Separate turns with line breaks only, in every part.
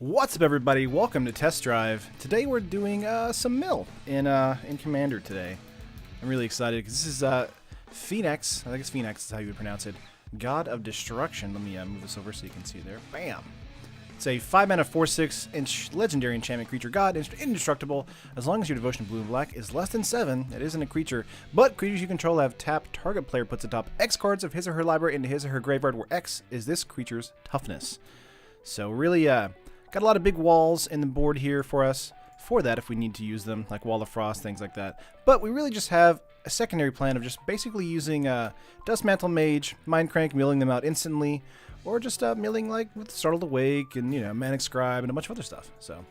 What's up, everybody? Welcome to Test Drive. Today we're doing some mill in Commander today. I'm really excited because this is Phenax. I think it's Phenax is how you would pronounce it. God of Destruction. Let me move this over so you can see it there. Bam! It's a 5-mana 4/6 legendary enchantment creature god, indestructible. As long as your devotion to blue and black is less than 7, it isn't a creature. But creatures you control have tapped. Target player puts the top X cards of his or her library into his or her graveyard, where X is this creature's toughness. So really, got a lot of big walls in the board here for us, for that if we need to use them, like Wall of Frost, things like that. But we really just have a secondary plan of just basically using Dustmantle Mage, Mindcrank, milling them out instantly, or just milling like with Startled Awake and, you know, Manic Scribe and a bunch of other stuff. So,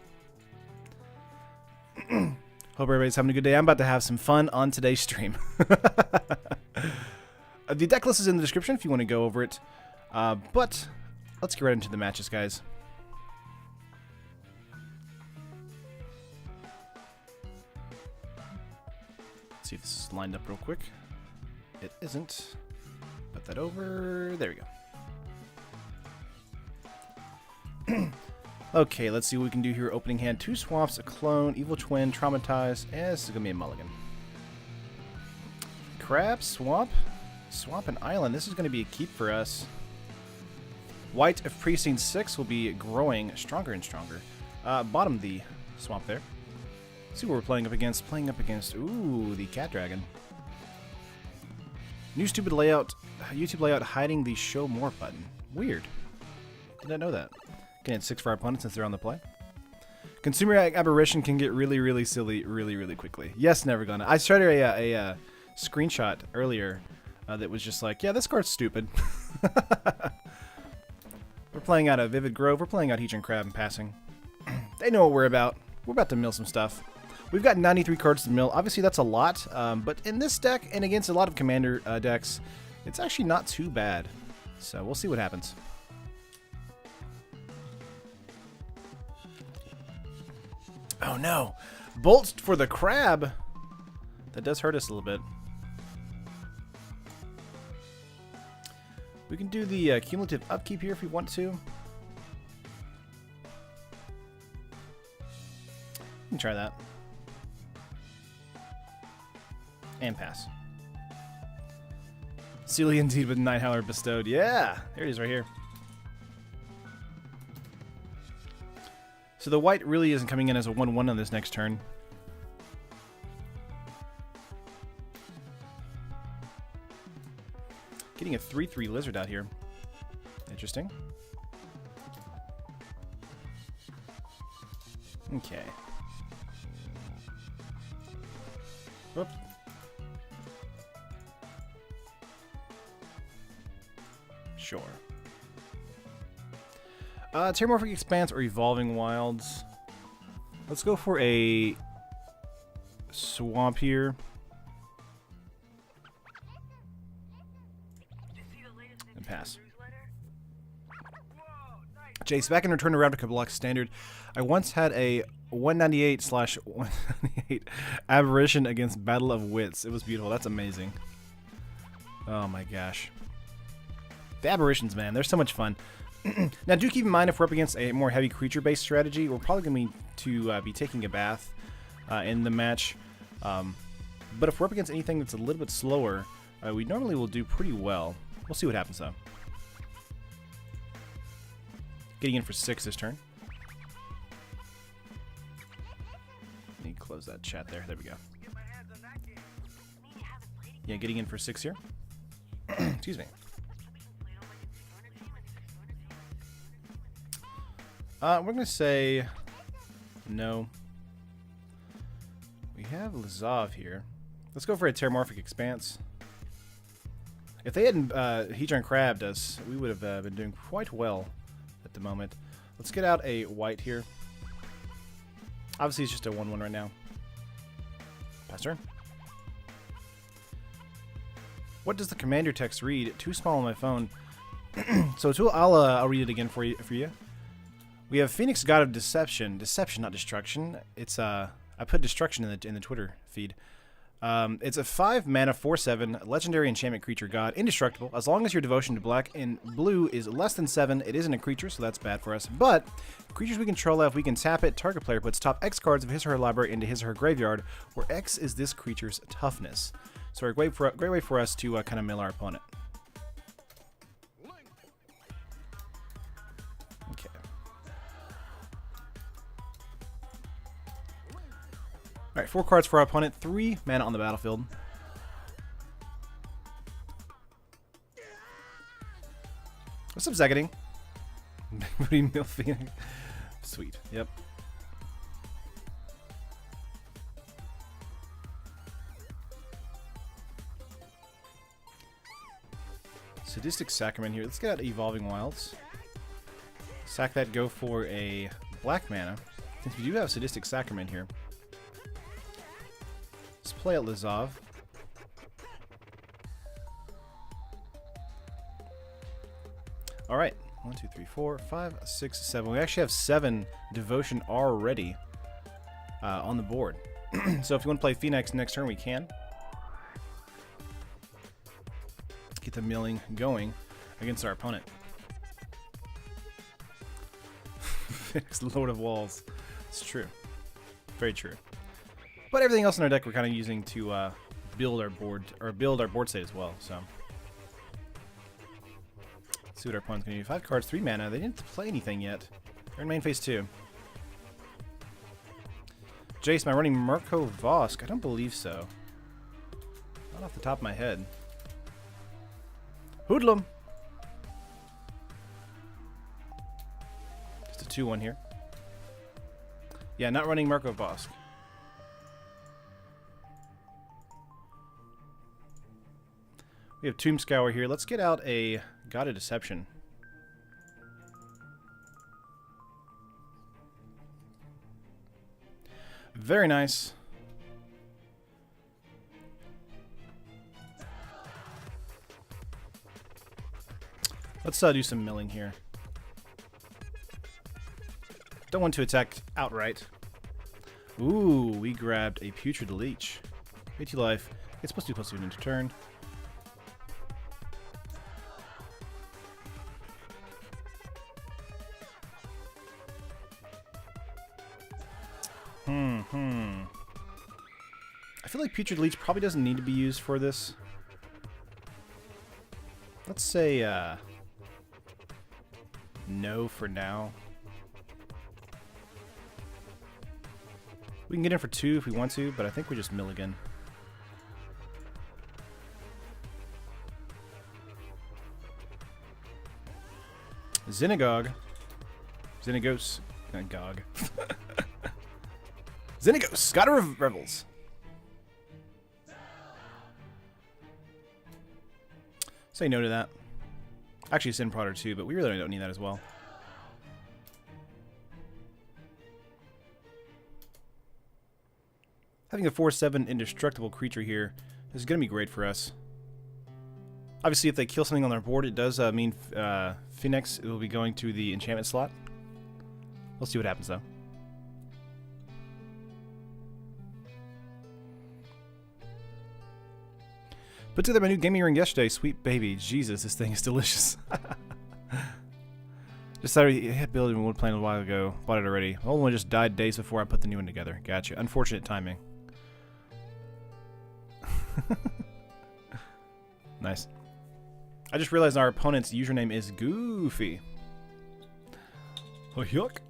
hope everybody's having a good day. I'm about to have some fun on today's stream. The deck list is in the description if you want to go over it. But let's get right into the matches, guys. See if this is lined up real quick. It isn't. Put that over. There we go. Okay, let's see what we can do here. Opening hand, 2 swamps, a clone, evil twin, traumatized, and this is gonna be a mulligan. Crab, swamp, and island. This is gonna be a keep for us. White of Precinct 6 will be growing stronger and stronger. Bottom the swamp there. See what we're playing up against. Ooh, the Cat Dragon. New stupid layout, YouTube layout hiding the show more button. Weird. Did not know that. Can hit 6 for our opponents since they're on the play. Consumer aberration can get really silly really quickly. Yes, never gonna. I started a screenshot earlier that was just like, yeah, this card's stupid. We're playing out a Vivid Grove. We're playing out Heatran Crab and passing. They know what we're about. We're about to mill some stuff. We've got 93 cards to mill. Obviously, that's a lot, but in this deck and against a lot of Commander decks, it's actually not too bad. So we'll see what happens. Oh no! Bolts for the crab! That does hurt us a little bit. We can do the cumulative upkeep here if we want to. We can try that. And pass. Sealy indeed with 9 Howler bestowed. Yeah! There it is right here. So the white really isn't coming in as a 1/1 on this next turn. Getting a 3/3 lizard out here. Interesting. Okay. Whoop. Sure. Terramorphic Expanse or Evolving Wilds. Let's go for a swamp here. And pass. Jace, back in Return to Ravnica Block Standard, I once had a 198/198 Aberration against Battle of Wits. It was beautiful. That's amazing. Oh my gosh. The Aberrations, man. They're so much fun. Now, do keep in mind if we're up against a more heavy creature-based strategy, we're probably going to be taking a bath in the match. But if we're up against anything that's a little bit slower, we normally will do pretty well. We'll see what happens, though. Getting in for 6 this turn. Let me close that chat there. There we go. Yeah, getting in for 6 here. Excuse me. We're going to say no. We have Lazav here. Let's go for a Terramorphic Expanse. If they hadn't Heatran Crabbed us, we would have been doing quite well at the moment. Let's get out a white here. Obviously, it's just a 1/1 right now. Pass turn. What does the commander text read? Too small on my phone. So I'll read it again for you. We have Phenax, God of Deception. Deception, not destruction. It's I put destruction in the Twitter feed. It's a 5 mana 4/7 legendary enchantment creature god, indestructible. As long as your devotion to black and blue is less than 7, it isn't a creature, so that's bad for us. But creatures we control, if we can tap it, target player puts top X cards of his or her library into his or her graveyard, where X is this creature's toughness. So a great way for us to kind of mill our opponent. Okay. Alright, 4 cards for our opponent, 3 mana on the battlefield. What's up, Zegading? Sweet, yep. Sadistic Sacrament here. Let's get out Evolving Wilds. Sack that, go for a black mana. Since we do have Sadistic Sacrament here. Let's play out Lizav. Alright. 1, 2, 3, 4, 5, 6, 7. We actually have 7 Devotion already on the board. So if you want to play Phenax next turn, we can. Get the milling going against our opponent. Phenax, Lord of Walls. It's true. Very true. But everything else in our deck we're kind of using to build our board, or build our board state as well. So let's see what our opponent's going to do. 5 cards, 3 mana. They didn't play anything yet. They're in main phase 2. Jace, am I running Mirko Vosk? I don't believe so. Not off the top of my head. Hoodlum! Just a 2-1 here. Yeah, not running Mirko Vosk. We have Tomb Scour here. Let's get out a God of Deception. Very nice. Let's do some milling here. Don't want to attack outright. Ooh, we grabbed a Putrid Leech. 80 life. It's supposed to be +2 into turn. I feel like Putrid Leech probably doesn't need to be used for this. Let's say, no for now. We can get in for 2 if we want to, but I think we just mill again. Xenagog. Xenagos. Gog. Xenagos. God of Revels. Say no to that. Actually, Sin Prodder too, but we really don't need that as well. Having a 4/7 indestructible creature here is going to be great for us. Obviously, if they kill something on their board, it does mean Phenax will be going to the enchantment slot. We'll see what happens, though. Put together my new gaming ring yesterday. Sweet baby. Jesus, this thing is delicious. Just thought I had built one playing a while ago. Bought it already. The old one just died days before I put the new one together. Gotcha. Unfortunate timing. Nice. I just realized our opponent's username is Goofy. Oh, yuck.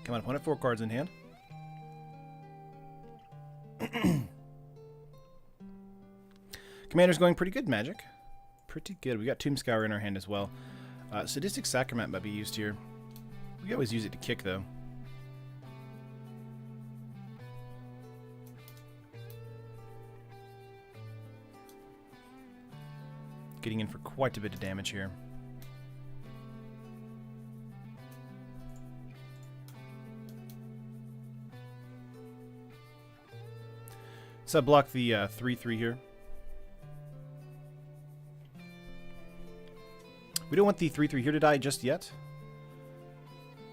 Come on, opponent. 4 cards in hand. Commander's going pretty good, Magic. Pretty good. We got Tomb Scour in our hand as well. Sadistic Sacrament might be used here. We always use it to kick, though. Getting in for quite a bit of damage here. So block the 3/3 here. We don't want the 3/3 here to die just yet.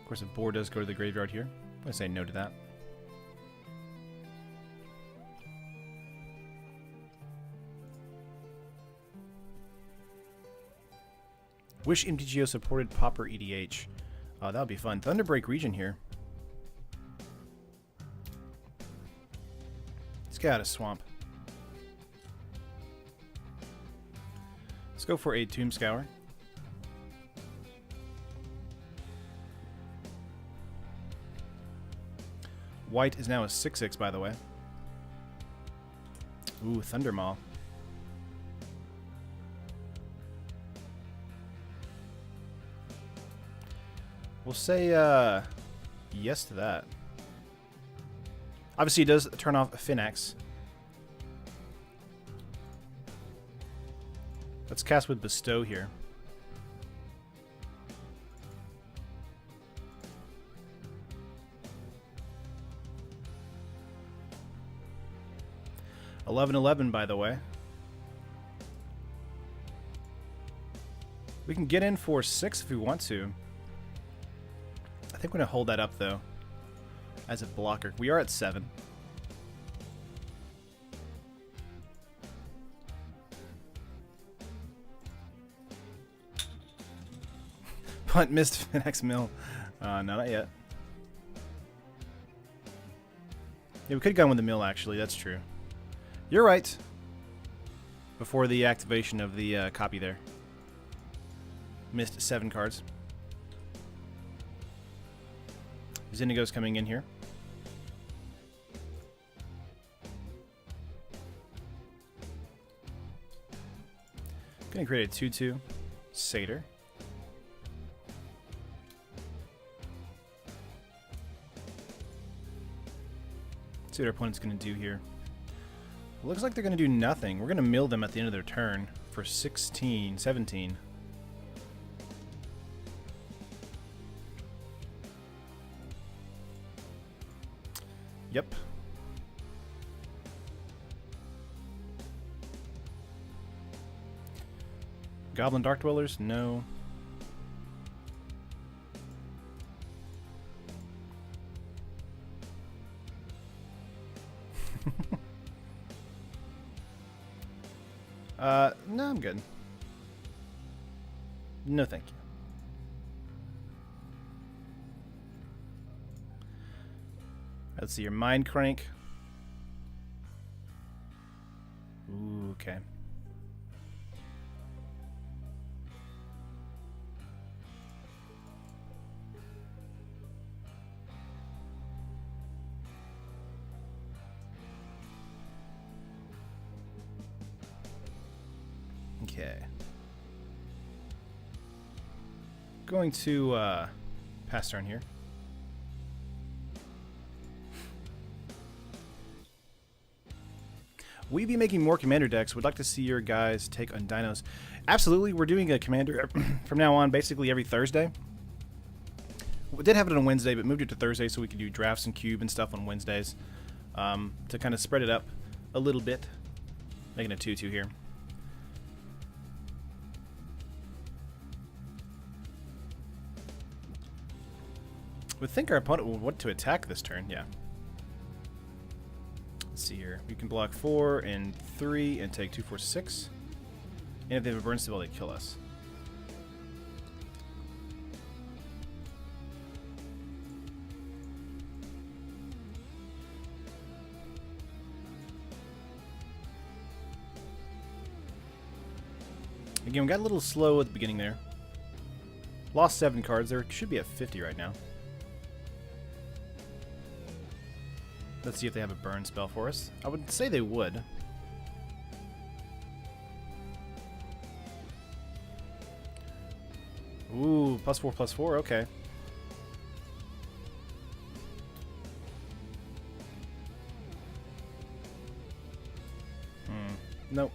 Of course, the board does go to the graveyard here. I'm going to say no to that. Wish MTGO supported Pauper EDH. Oh, that would be fun. Thunderbreak region here. Let's get out of swamp. Let's go for a Tomb Scour. White is now a 6/6, by the way. Ooh, Thundermaw. We'll say yes to that. Obviously, it does turn off Phenax. Let's cast with Bestow here. $11-11, by the way. We can get in for 6 if we want to. I think we're going to hold that up, though, as a blocker. We are at 7. Punt missed Phenax Mill. No, not yet. Yeah, we could have gone with the mill, actually. That's true. You're right. Before the activation of the copy there. Missed 7 cards. Zindigo's coming in here. Gonna create a 2/2 Satyr. See what our opponent's gonna do here. Looks like they're gonna do nothing. We're gonna mill them at the end of their turn for 16, 17. Yep. Goblin Dark Dwellers? No. No, I'm good. No, thank you. Let's see your Mind Crank. Ooh, okay. Okay. Going to pass turn here. Will you be making more commander decks? Would like to see your guys take on dinos. Absolutely, we're doing a commander from now on basically every Thursday. We did have it on Wednesday, but moved it to Thursday so we could do drafts and cube and stuff on Wednesdays to kind of spread it up a little bit. Making a 2/2 here. Would think our opponent would want to attack this turn, yeah. Let's see here. We can block 4 and 3 and take 2, 4, 6. And if they have a burn spell, they kill us. Again, we got a little slow at the beginning there. Lost 7 cards. There should be at 50 right now. Let's see if they have a burn spell for us. I would say they would. Ooh, +4/+4, okay. Nope.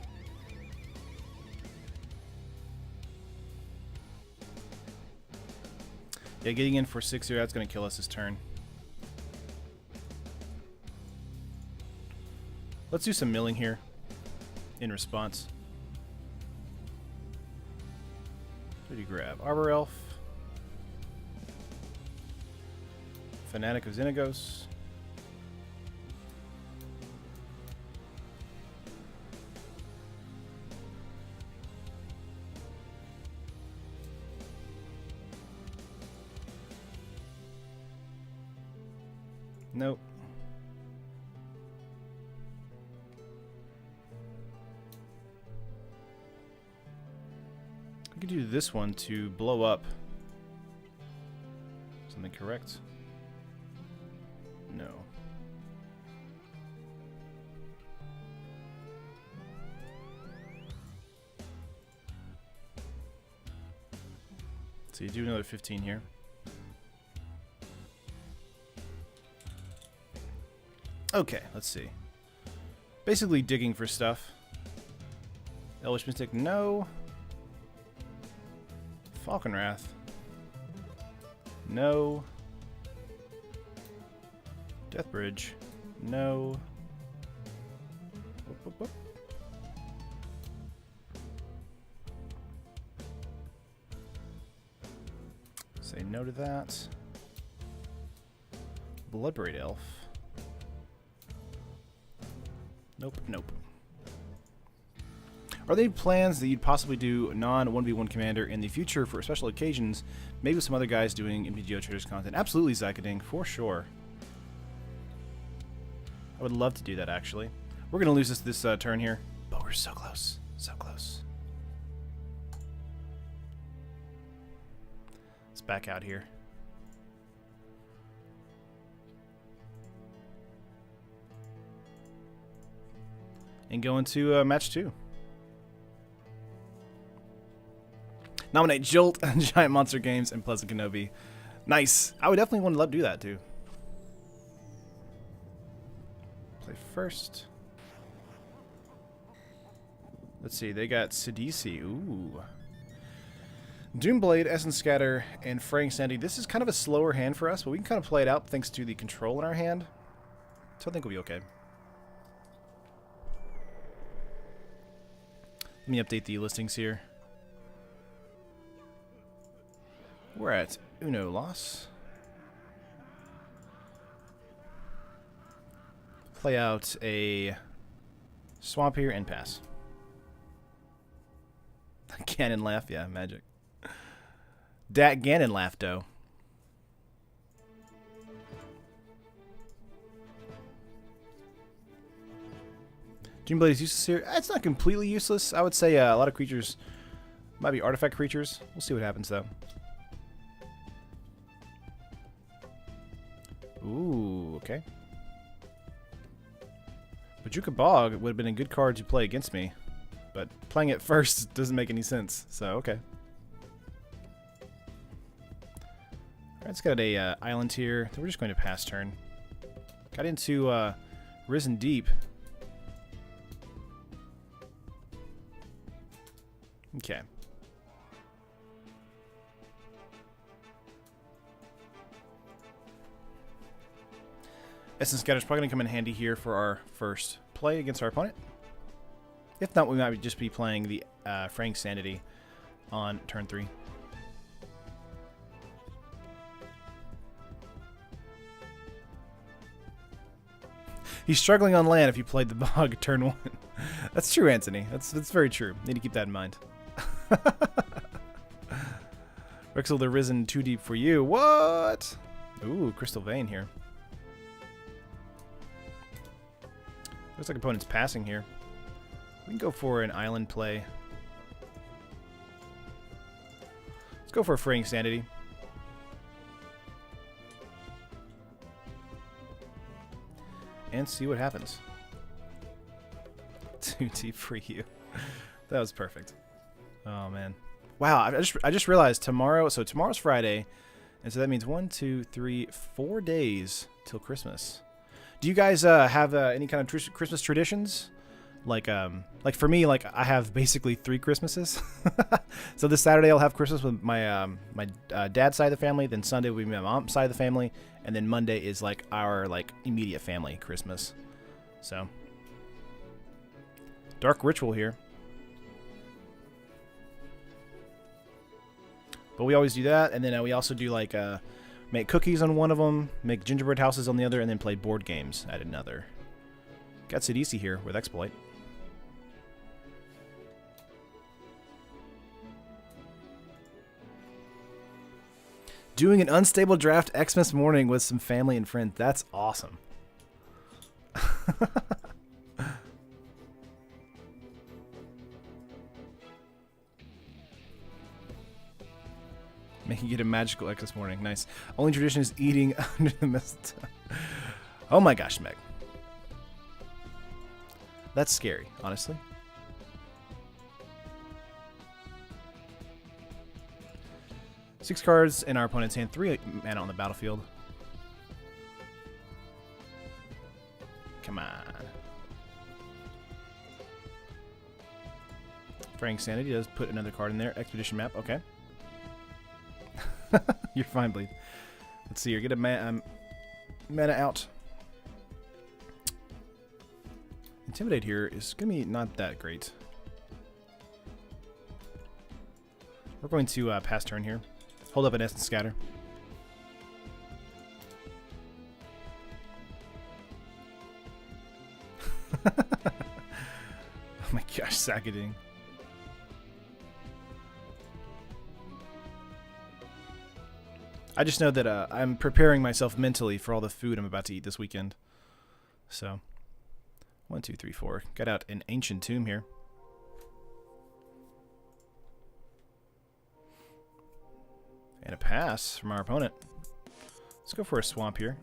Yeah, getting in for 6 here, that's going to kill us this turn. Let's do some milling here in response. What do you grab? Arbor Elf. Fanatic of Xenagos. Nope. We could do this one to blow up. Something correct? No. So you do another 15 here. Okay, let's see. Basically digging for stuff. Elvish Mystic, no. Falconwrath. No. Deathbridge. No. Whoop, whoop, whoop. Say no to that. Bloodbraid Elf. Nope, nope. Are there any plans that you'd possibly do non-1v1 Commander in the future for special occasions? Maybe with some other guys doing MTGO Traders content. Absolutely, Zycading, for sure. I would love to do that, actually. We're going to lose this turn here. But we're so close. So close. Let's back out here. And go into match 2. Nominate Jolt, Giant Monster Games, and Pleasant Kenobi. Nice. I would definitely want to love to do that, too. Play first. Let's see. They got Sidisi. Ooh. Doomblade, Essence Scatter, and Fraying Sandy. This is kind of a slower hand for us, but we can kind of play it out thanks to the control in our hand. So I think we'll be okay. Let me update the listings here. We're at Uno loss. Play out a swamp here and pass. Ganon laugh, yeah, magic. Dat Ganon laugh, though. Doomblade is useless here. It's not completely useless. I would say a lot of creatures might be artifact creatures. We'll see what happens, though. Ooh, okay. Bajuka Bog would have been a good card to play against me, but playing it first doesn't make any sense, so okay. Alright, it's got a island here. We're just going to pass turn. Got into Risen Deep. Okay. Essence Scatter is probably going to come in handy here for our first play against our opponent. If not, we might just be playing the Fraying Sanity on turn 3. He's struggling on land if you played the Bog turn 1. That's true, Anthony. That's very true. Need to keep that in mind. Rexel the Risen too deep for you. What? Ooh, Crystal Vein here. Looks like opponent's passing here. We can go for an island play. Let's go for a Fraying Sanity. And see what happens. Too deep for you. That was perfect. Oh man. Wow, I just realized tomorrow, so tomorrow's Friday, and so that means 1, 2, 3, 4 days till Christmas. Do you guys have any kind of Christmas traditions? Like for me, like I have basically 3 Christmases. So this Saturday I'll have Christmas with my dad's side of the family. Then Sunday will be my mom's side of the family, and then Monday is like our immediate family Christmas. So Dark Ritual here. But we always do that, and then we also do make cookies on one of them, make gingerbread houses on the other, and then play board games at another. Got Sidisi here with Exploit. Doing an unstable draft Xmas morning with some family and friends. That's awesome. Making it a magical Xmas morning. Nice. Only tradition is eating under the mistletoe. Oh my gosh, Meg. That's scary, honestly. Six cards in our opponent's hand. 3 mana on the battlefield. Come on. Frank Sanity does put another card in there. Expedition map. Okay. You're fine, Bleed. Let's see here. Get a mana out. Intimidate here is going to be not that great. We're going to pass turn here. Hold up an Essence Scatter. Oh my gosh, Sackading. I just know that I'm preparing myself mentally for all the food I'm about to eat this weekend. So, 1, 2, 3, 4. Got out an Ancient Tomb here. And a pass from our opponent. Let's go for a swamp here.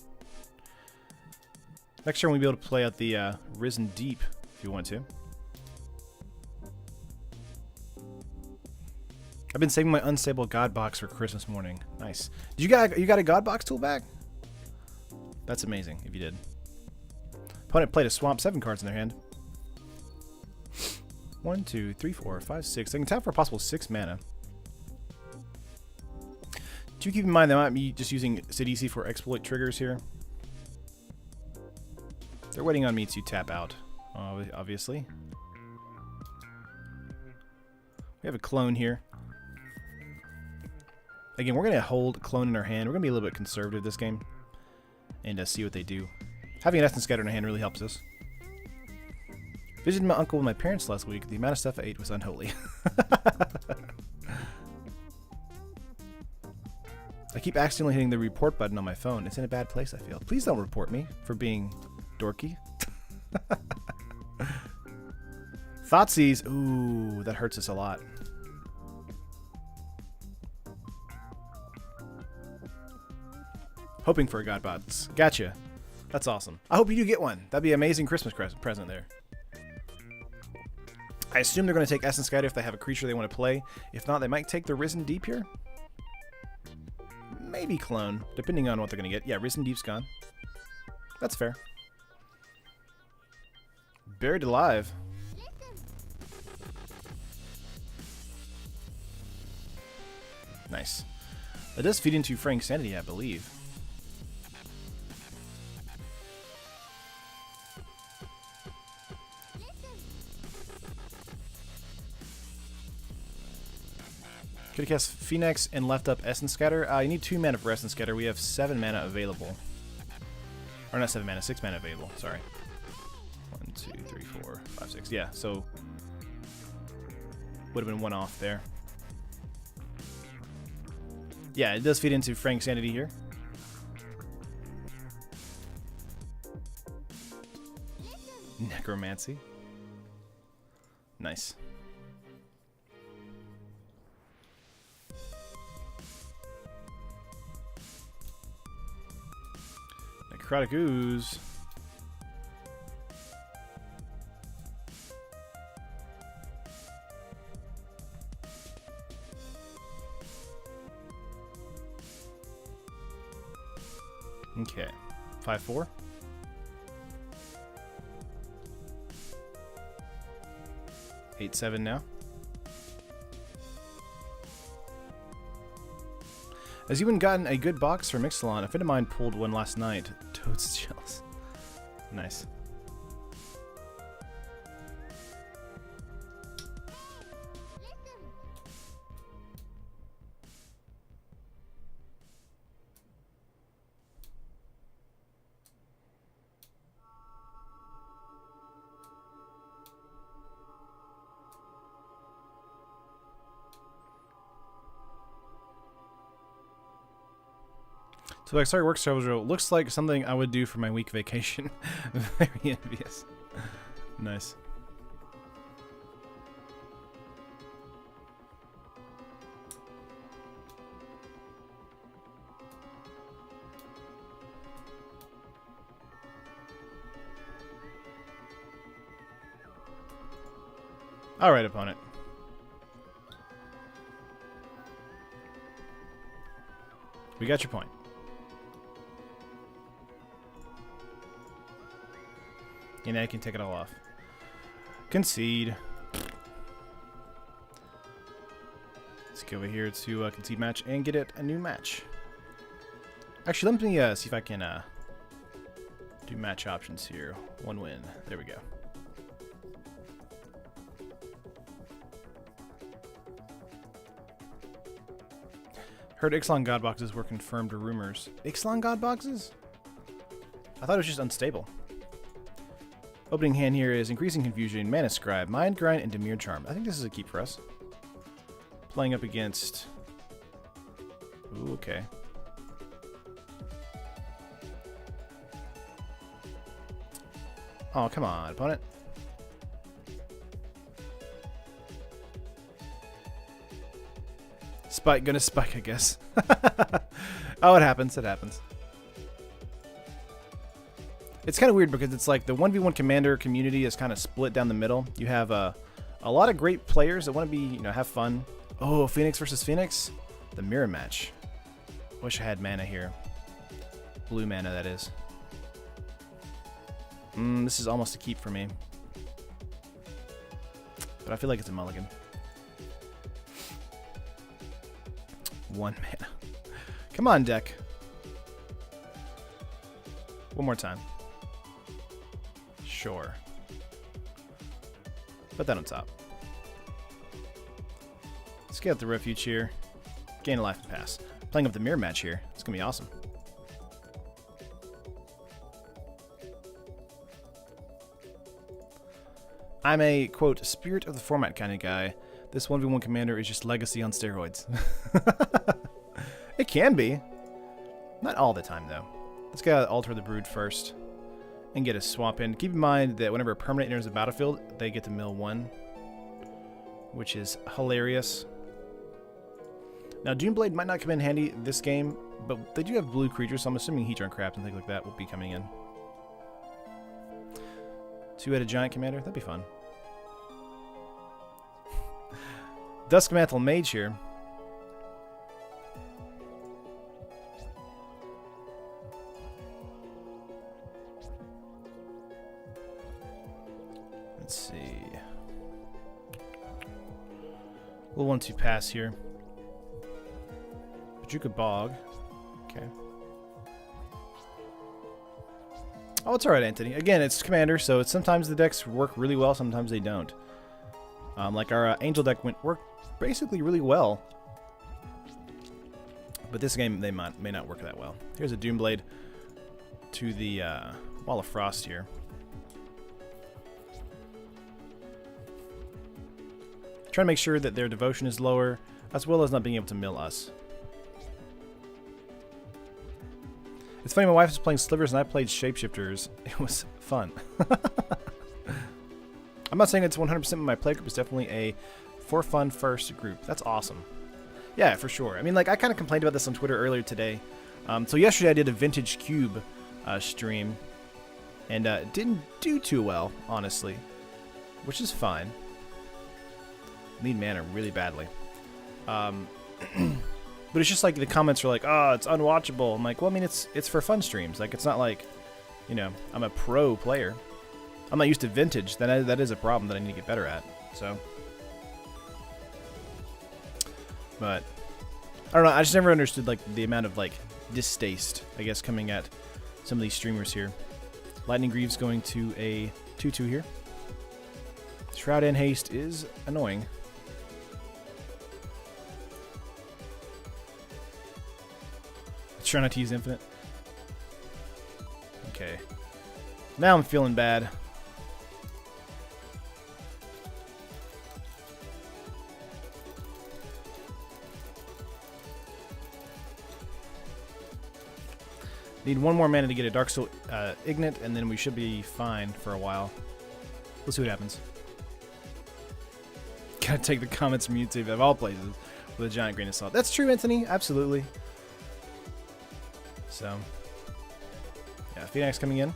Next turn we'll be able to play out the Risen Deep if you want to. I've been saving my unstable God box for Christmas morning. Nice. You got a God box tool back? That's amazing if you did. Opponent played a swamp, 7 cards in their hand. 1, 2, 3, 4, 5, 6. They can tap for a possible 6 mana. Do keep in mind they might be just using CDC for exploit triggers here. They're waiting on me to tap out, obviously. We have a clone here. Again, we're going to hold clone in our hand. We're going to be a little bit conservative this game and see what they do. Having an Essence Scatter in our hand really helps us. Visited my uncle with my parents last week. The amount of stuff I ate was unholy. I keep accidentally hitting the report button on my phone. It's in a bad place, I feel. Please don't report me for being dorky. Thoughtseize. Ooh, that hurts us a lot. Hoping for a Godbots. Gotcha. That's awesome. I hope you do get one. That'd be an amazing Christmas present there. I assume they're going to take Essence Scatter if they have a creature they want to play. If not, they might take the Risen Deep here. Maybe Clone, depending on what they're going to get. Yeah, Risen Deep's gone. That's fair. Buried Alive. Nice. It does feed into Frank Sanity, I believe. Could have cast Phenax and left up Essence Scatter. You need 2 mana for Essence Scatter. We have 7 mana available. Or not 7 mana, 6 mana available. Sorry. 1, 2, 3, 4, 5, 6. Yeah, so would have been 1 off there. Yeah, it does feed into Frank Sanity here. Necromancy. Nice. Necrotic Ooze. Okay. 5/4. 8/7 now. Has even gotten a good box from Ixalan. A friend of mine pulled one last night. Toad's Shells. Nice. So like, sorry, work schedule looks like something I would do for my week vacation. Very envious. Nice. All right, opponent. We got your point. And now you can take it all off. Concede. Let's go over here to concede match and get it a new match. Actually, let me see if I can do match options here. One win. There we go. Heard Ixalan God boxes were confirmed rumors. Ixalan God boxes? I thought it was just unstable. Opening hand here is Increasing Confusion, Mana Scribe, Mind Grind, and Demir Charm. I think this is a keep for us. Playing up against... Ooh, okay. Oh, come on, opponent. Spike, gonna spike, I guess. Oh, it happens, it happens. It's kind of weird because it's like the 1v1 commander community is kind of split down the middle. You have a lot of great players that want to be, you know, have fun. Oh, Phenax versus Phenax? The mirror match. Wish I had mana here. Blue mana, that is. This is almost a keep for me. But I feel like it's a mulligan. 1 mana. Come on, deck. One more time. Sure. Put that on top. Let's get out the refuge here. Gain a life and pass. Playing up the mirror match here. It's going to be awesome. I'm a, quote, spirit of the format kind of guy. This 1v1 commander is just legacy on steroids. It can be. Not all the time, though. Let's get Alter the Brood first. And get a swap in. Keep in mind that whenever a permanent enters the battlefield, they get to mill 1. Which is hilarious. Now, Doomblade might not come in handy this game, but they do have blue creatures, so I'm assuming Heatran Craft and things like that will be coming in. 2-headed giant commander, that'd be fun. Duskmantle Mage here. Let's see. We'll 1-2 pass here. Bajuka Bog. Okay. Oh, it's alright, Anthony. Again, it's Commander, so it's sometimes the decks work really well, sometimes they don't. Like our Angel deck worked basically really well. But this game, they may not work that well. Here's a Doomblade to the Wall of Frost here. Trying to make sure that their devotion is lower, as well as not being able to mill us. It's funny, my wife was playing Slivers and I played Shapeshifters. It was fun. I'm not saying it's 100% of my play group. It's definitely a for fun first group. That's awesome. Yeah, for sure. I mean, like, I kind of complained about this on Twitter earlier today. So yesterday I did a Vintage Cube stream. And it didn't do too well, honestly. Which is fine. Need mana really badly. But it's just like the comments are like, oh, it's unwatchable. I'm like, well, I mean, it's for fun streams. Like, it's not like, you know, I'm a pro player. I'm not used to Vintage. That is a problem that I need to get better at. So, but I don't know. I just never understood like the amount of like distaste, I guess, coming at some of these streamers here. Lightning Greaves going to a 2/2 here. Shroud and Haste is annoying. Try not to use Infinite. Okay. Now I'm feeling bad. Need one more mana to get a Dark Soul Ignite, and then we should be fine for a while. Let's see what happens. Gotta take the comments from YouTube of all places with a giant grain of salt. That's true, Anthony. Absolutely. So, yeah, Phenax coming in.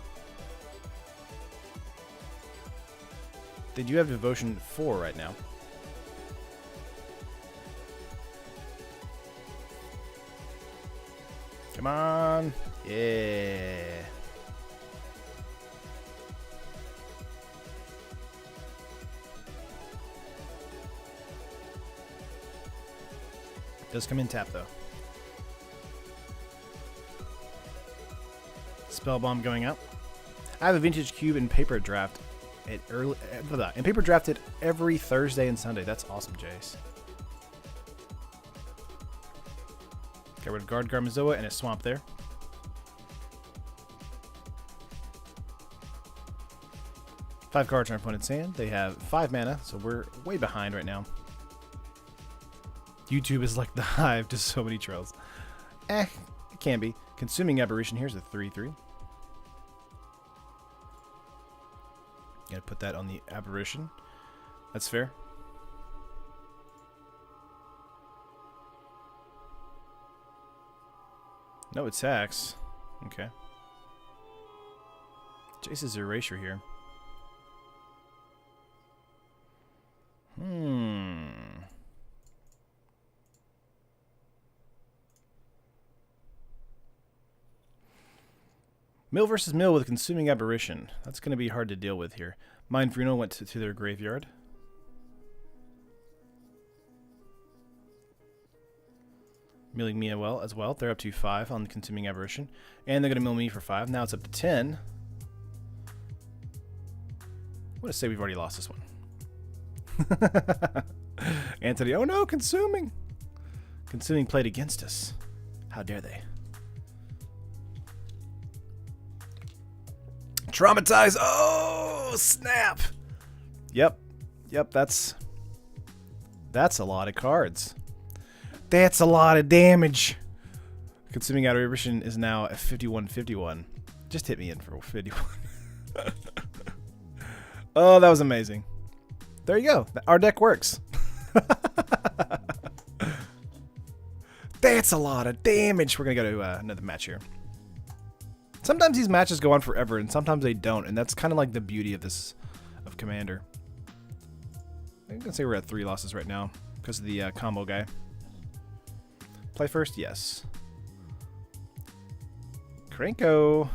They do have Devotion 4 right now. Come on. Yeah. Does come in tap though. Spell Bomb going out. I have a Vintage Cube and Paper Draft at early and Paper Drafted every Thursday and Sunday. That's awesome, Jace. Got rid of Guard Garmazoa and a Swamp there. Five cards in our opponent's hand. They have 5 mana, so we're way behind right now. YouTube is like the hive to so many trolls. It can be. Consuming Aberration. Here's a 3/3. Gotta put that on the Aberration. That's fair. No attacks. Okay. Jace's Erasure here. Mill versus Mill with Consuming Aberration. That's going to be hard to deal with here. Mind Bruno went to their graveyard. Milling me as well. They're up to 5 on the Consuming Aberration. And they're going to mill me for 5. Now it's up to 10. I want to say we've already lost this one. Anthony, oh no, Consuming! Consuming played against us. How dare they? Traumatize! Oh, snap! Yep, that's a lot of cards. That's a lot of damage. Consuming Aberration is now at 51-51. Just hit me in for 51. Oh, that was amazing. There you go. Our deck works. That's a lot of damage. We're going to go to another match here. Sometimes these matches go on forever, and sometimes they don't, and that's kind of like the beauty of Commander. I'm going to say we're at 3 losses right now because of the combo guy. Play first? Yes. Krenko.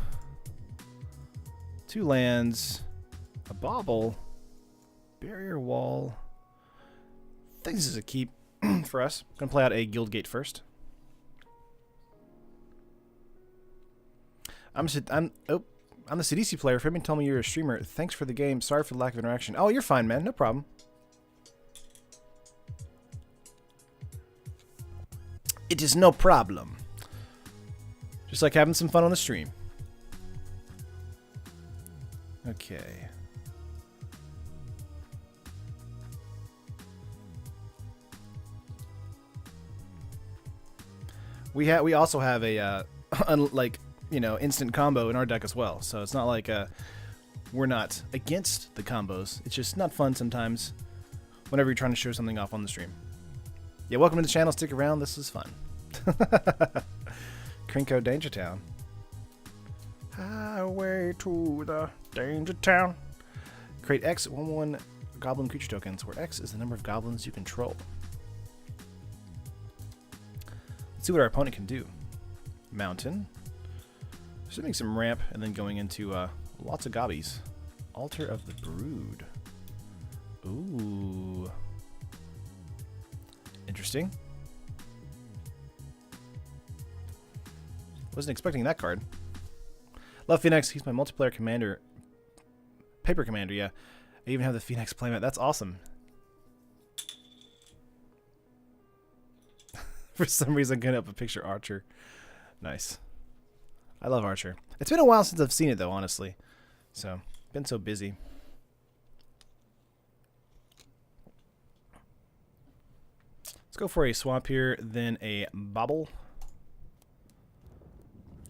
2 lands. A Bauble. Barrier Wall. I think this is a keep for us. Going to play out a Guildgate first. I'm the CDC player. If you've been telling me you're a streamer, thanks for the game. Sorry for the lack of interaction. Oh, you're fine, man. No problem. It is no problem. Just like having some fun on the stream. Okay. We also have a like, you know, instant combo in our deck as well. So it's not like we're not against the combos. It's just not fun sometimes whenever you're trying to show something off on the stream. Yeah, welcome to the channel. Stick around. This is fun. Krenko Danger Town. Highway to the Danger Town. Create X 1/1 Goblin creature tokens, where X is the number of goblins you control. Let's see what our opponent can do. Mountain. Assuming some ramp, and then going into lots of gobbies. Altar of the Brood. Ooh. Interesting. Wasn't expecting that card. Love Phenax. He's my multiplayer commander. Paper commander, yeah. I even have the Phenax playmat. That's awesome. For some reason, I couldn't help but picture Archer. Nice. I love Archer. It's been a while since I've seen it, though, honestly. So, been so busy. Let's go for a swamp here, then a Bauble.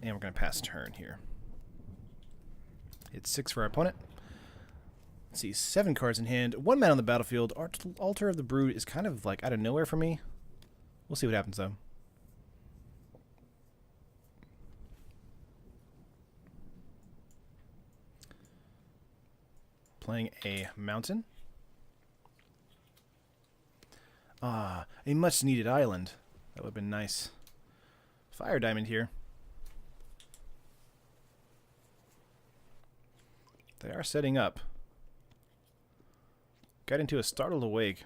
And we're going to pass turn here. It's 6 for our opponent. Let's see, 7 cards in hand. 1 man on the battlefield. Altar of the Brood is kind of like out of nowhere for me. We'll see what happens though. Playing a mountain. Ah, a much needed island. That would have been nice. Fire diamond here. They are setting up. Got into a startled awake.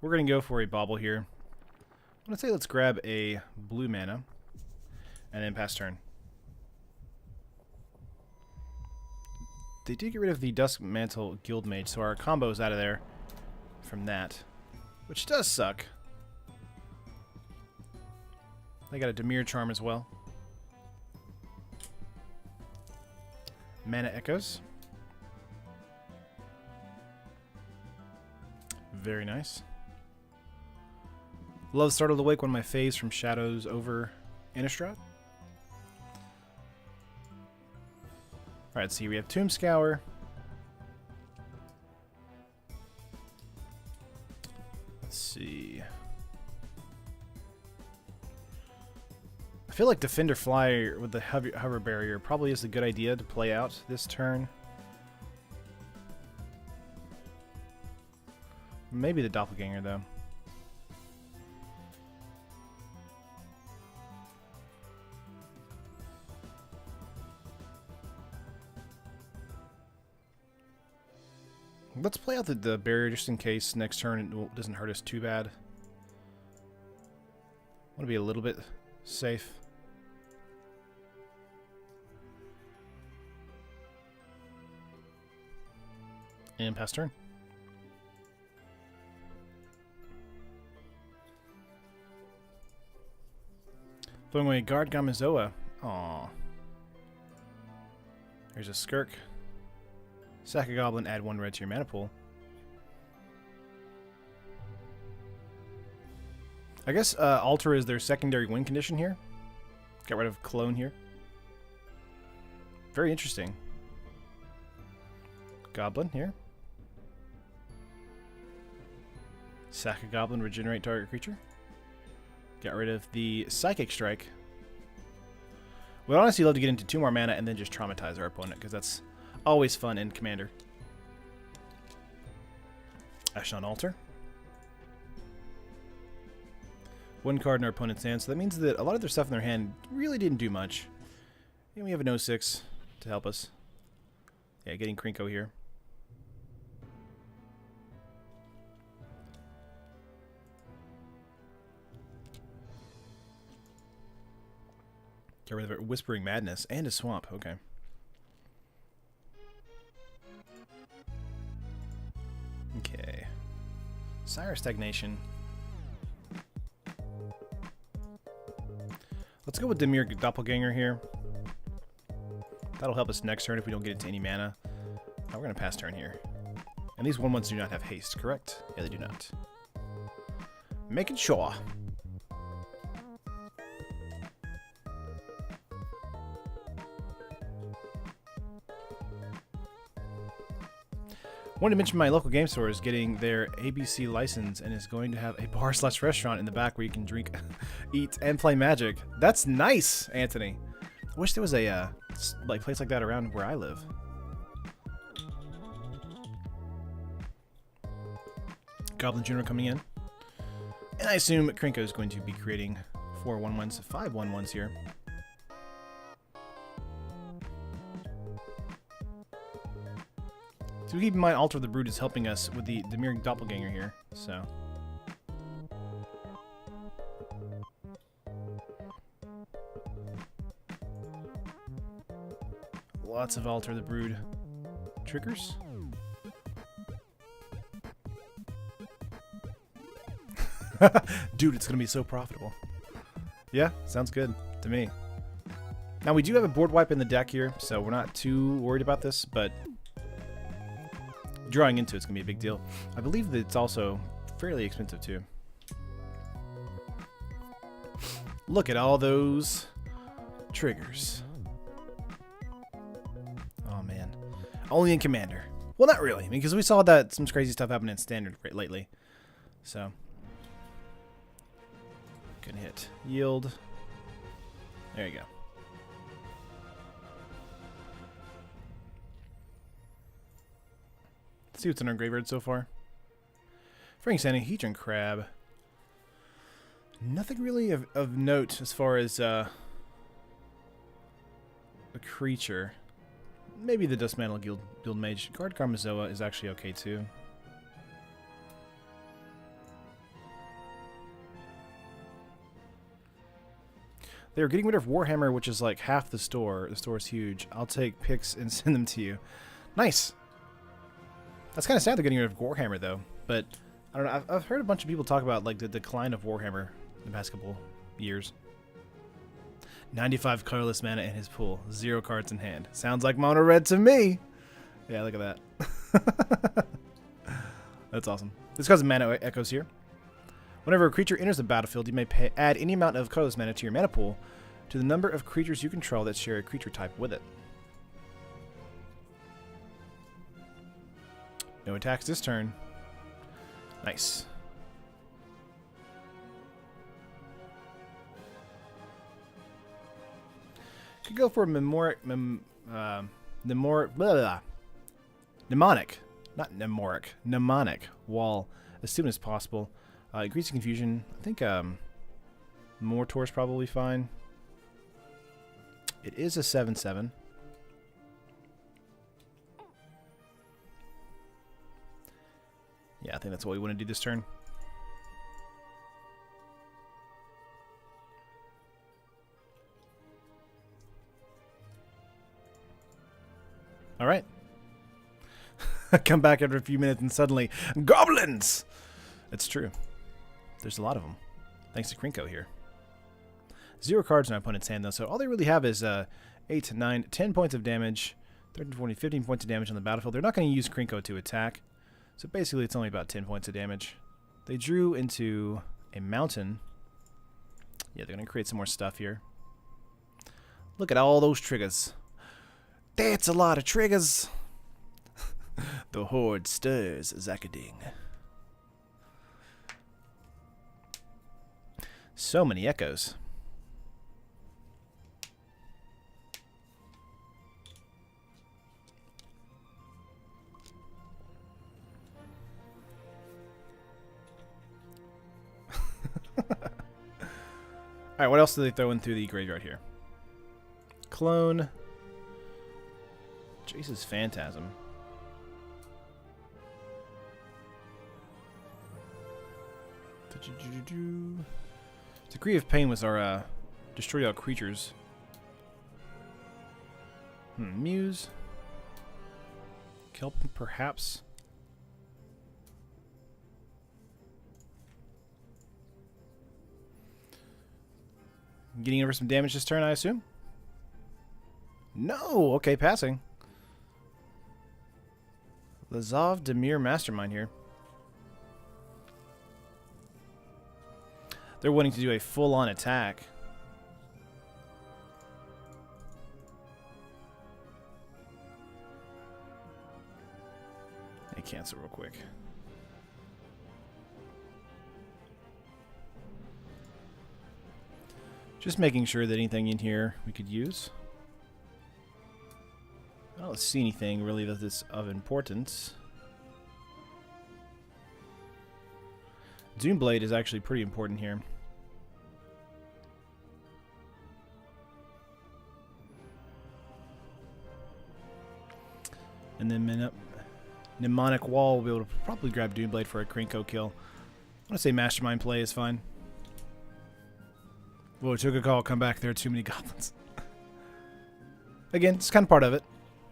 We're going to go for a bauble here. I'm going to say let's grab a blue mana and then pass turn. They did get rid of the Dusk Mantle Guildmage, so our combo's out of there from that, which does suck. They got a Dimir Charm as well. Mana Echoes. Very nice. Love Startled Awake, one of my faves from Shadows over Innistrad. Alright, let's see. We have Tomb Scour. Let's see. I feel like Defender Fly with the hover barrier probably is a good idea to play out this turn. Maybe the Doppelganger, though. Let's play out the barrier just in case next turn it doesn't hurt us too bad. Want to be a little bit safe. And pass turn. Throwing away Guard Gamizoa. Aww. There's a Skirk. Sack a Goblin, add 1 red to your mana pool. I guess Altar is their secondary win condition here. Got rid of Clone here. Very interesting. Goblin here. Sack a Goblin, regenerate target creature. Got rid of the Psychic Strike. Would honestly love to get into 2 more mana and then just traumatize our opponent, because that's always fun in Commander. Ashnod Altar. 1 card in our opponent's hand, so that means that a lot of their stuff in their hand really didn't do much. And we have an 06 to help us. Yeah, getting Krinko here. Get rid of it. Whispering Madness and a Swamp. Okay. Okay. Sire Stagnation. Let's go with Dimir Doppelganger here. That'll help us next turn if we don't get into any mana. We're going to pass turn here. And these 1/1s do not have haste, correct? Yeah, they do not. Making sure. Wanted to mention my local game store is getting their ABC license and is going to have a bar/restaurant in the back where you can drink, eat, and play Magic. That's nice, Anthony. I wish there was a place like that around where I live. Goblin Junior coming in. And I assume Krinko is going to be creating 4 1/1s, 5 1/1s here. So keep in mind, Altar of the Brood is helping us with the Dimir Doppelganger here, so. Lots of Altar of the Brood triggers. Dude, it's going to be so profitable. Yeah, sounds good to me. Now, we do have a board wipe in the deck here, so we're not too worried about this, but drawing into it's going to be a big deal. I believe that it's also fairly expensive, too. Look at all those Triggers. Oh, man. Only in Commander. Well, not really, because we saw that some crazy stuff happened in Standard lately. So. Good hit. Yield. There you go. Let's see what's in our graveyard so far. Sanhedrin Crab. Nothing really of note as far as a creature. Maybe the Dustmantle Guild Mage. Guard Karmazoa is actually okay too. They're getting rid of Warhammer, which is like half the store. The store is huge. I'll take pics and send them to you. Nice. That's kind of sad they're getting rid of Warhammer though. But I don't know. I've heard a bunch of people talk about like the decline of Warhammer in the past couple years. 95 colorless mana in his pool. 0 cards in hand. Sounds like mono red to me. Yeah, look at that. That's awesome. This causes mana echoes here. Whenever a creature enters the battlefield, you may add any amount of colorless mana to your mana pool to the number of creatures you control that share a creature type with it. No attacks this turn. Nice. Could go for a mnemonic. Not mnemonic. Mnemonic wall as soon as possible. Increasing confusion. I think Mortor is probably fine. It is a 7/7. Yeah, I think that's what we want to do this turn. All right. Come back after a few minutes and suddenly, goblins! It's true. There's a lot of them. Thanks to Krinko here. 0 cards in our opponent's hand, though, so all they really have is 8, 9, 10 points of damage, 13, 14, 15 points of damage on the battlefield. They're not going to use Krinko to attack, so basically it's only about 10 points of damage. They drew into a mountain. Yeah, they're going to create some more stuff here. Look at all those triggers. That's a lot of triggers. The horde stirs, Zakading. So many echoes. Alright, what else do they throw in through the graveyard here? Clone. Jesus Phantasm. Degree of Pain was our destroy all creatures. Muse. Kelp, perhaps. Getting over some damage this turn, I assume? No! Okay, passing. Lazov Demir Mastermind here. They're wanting to do a full-on attack. They cancel real quick. Just making sure that anything in here we could use. I don't see anything really that's of importance. Doomblade is actually pretty important here. And then Mnemonic Wall will be able to probably grab Doomblade for a Krinko kill. I want to say Mastermind play is fine. Whoa, took a call, come back, there are too many goblins. Again, it's kind of part of it.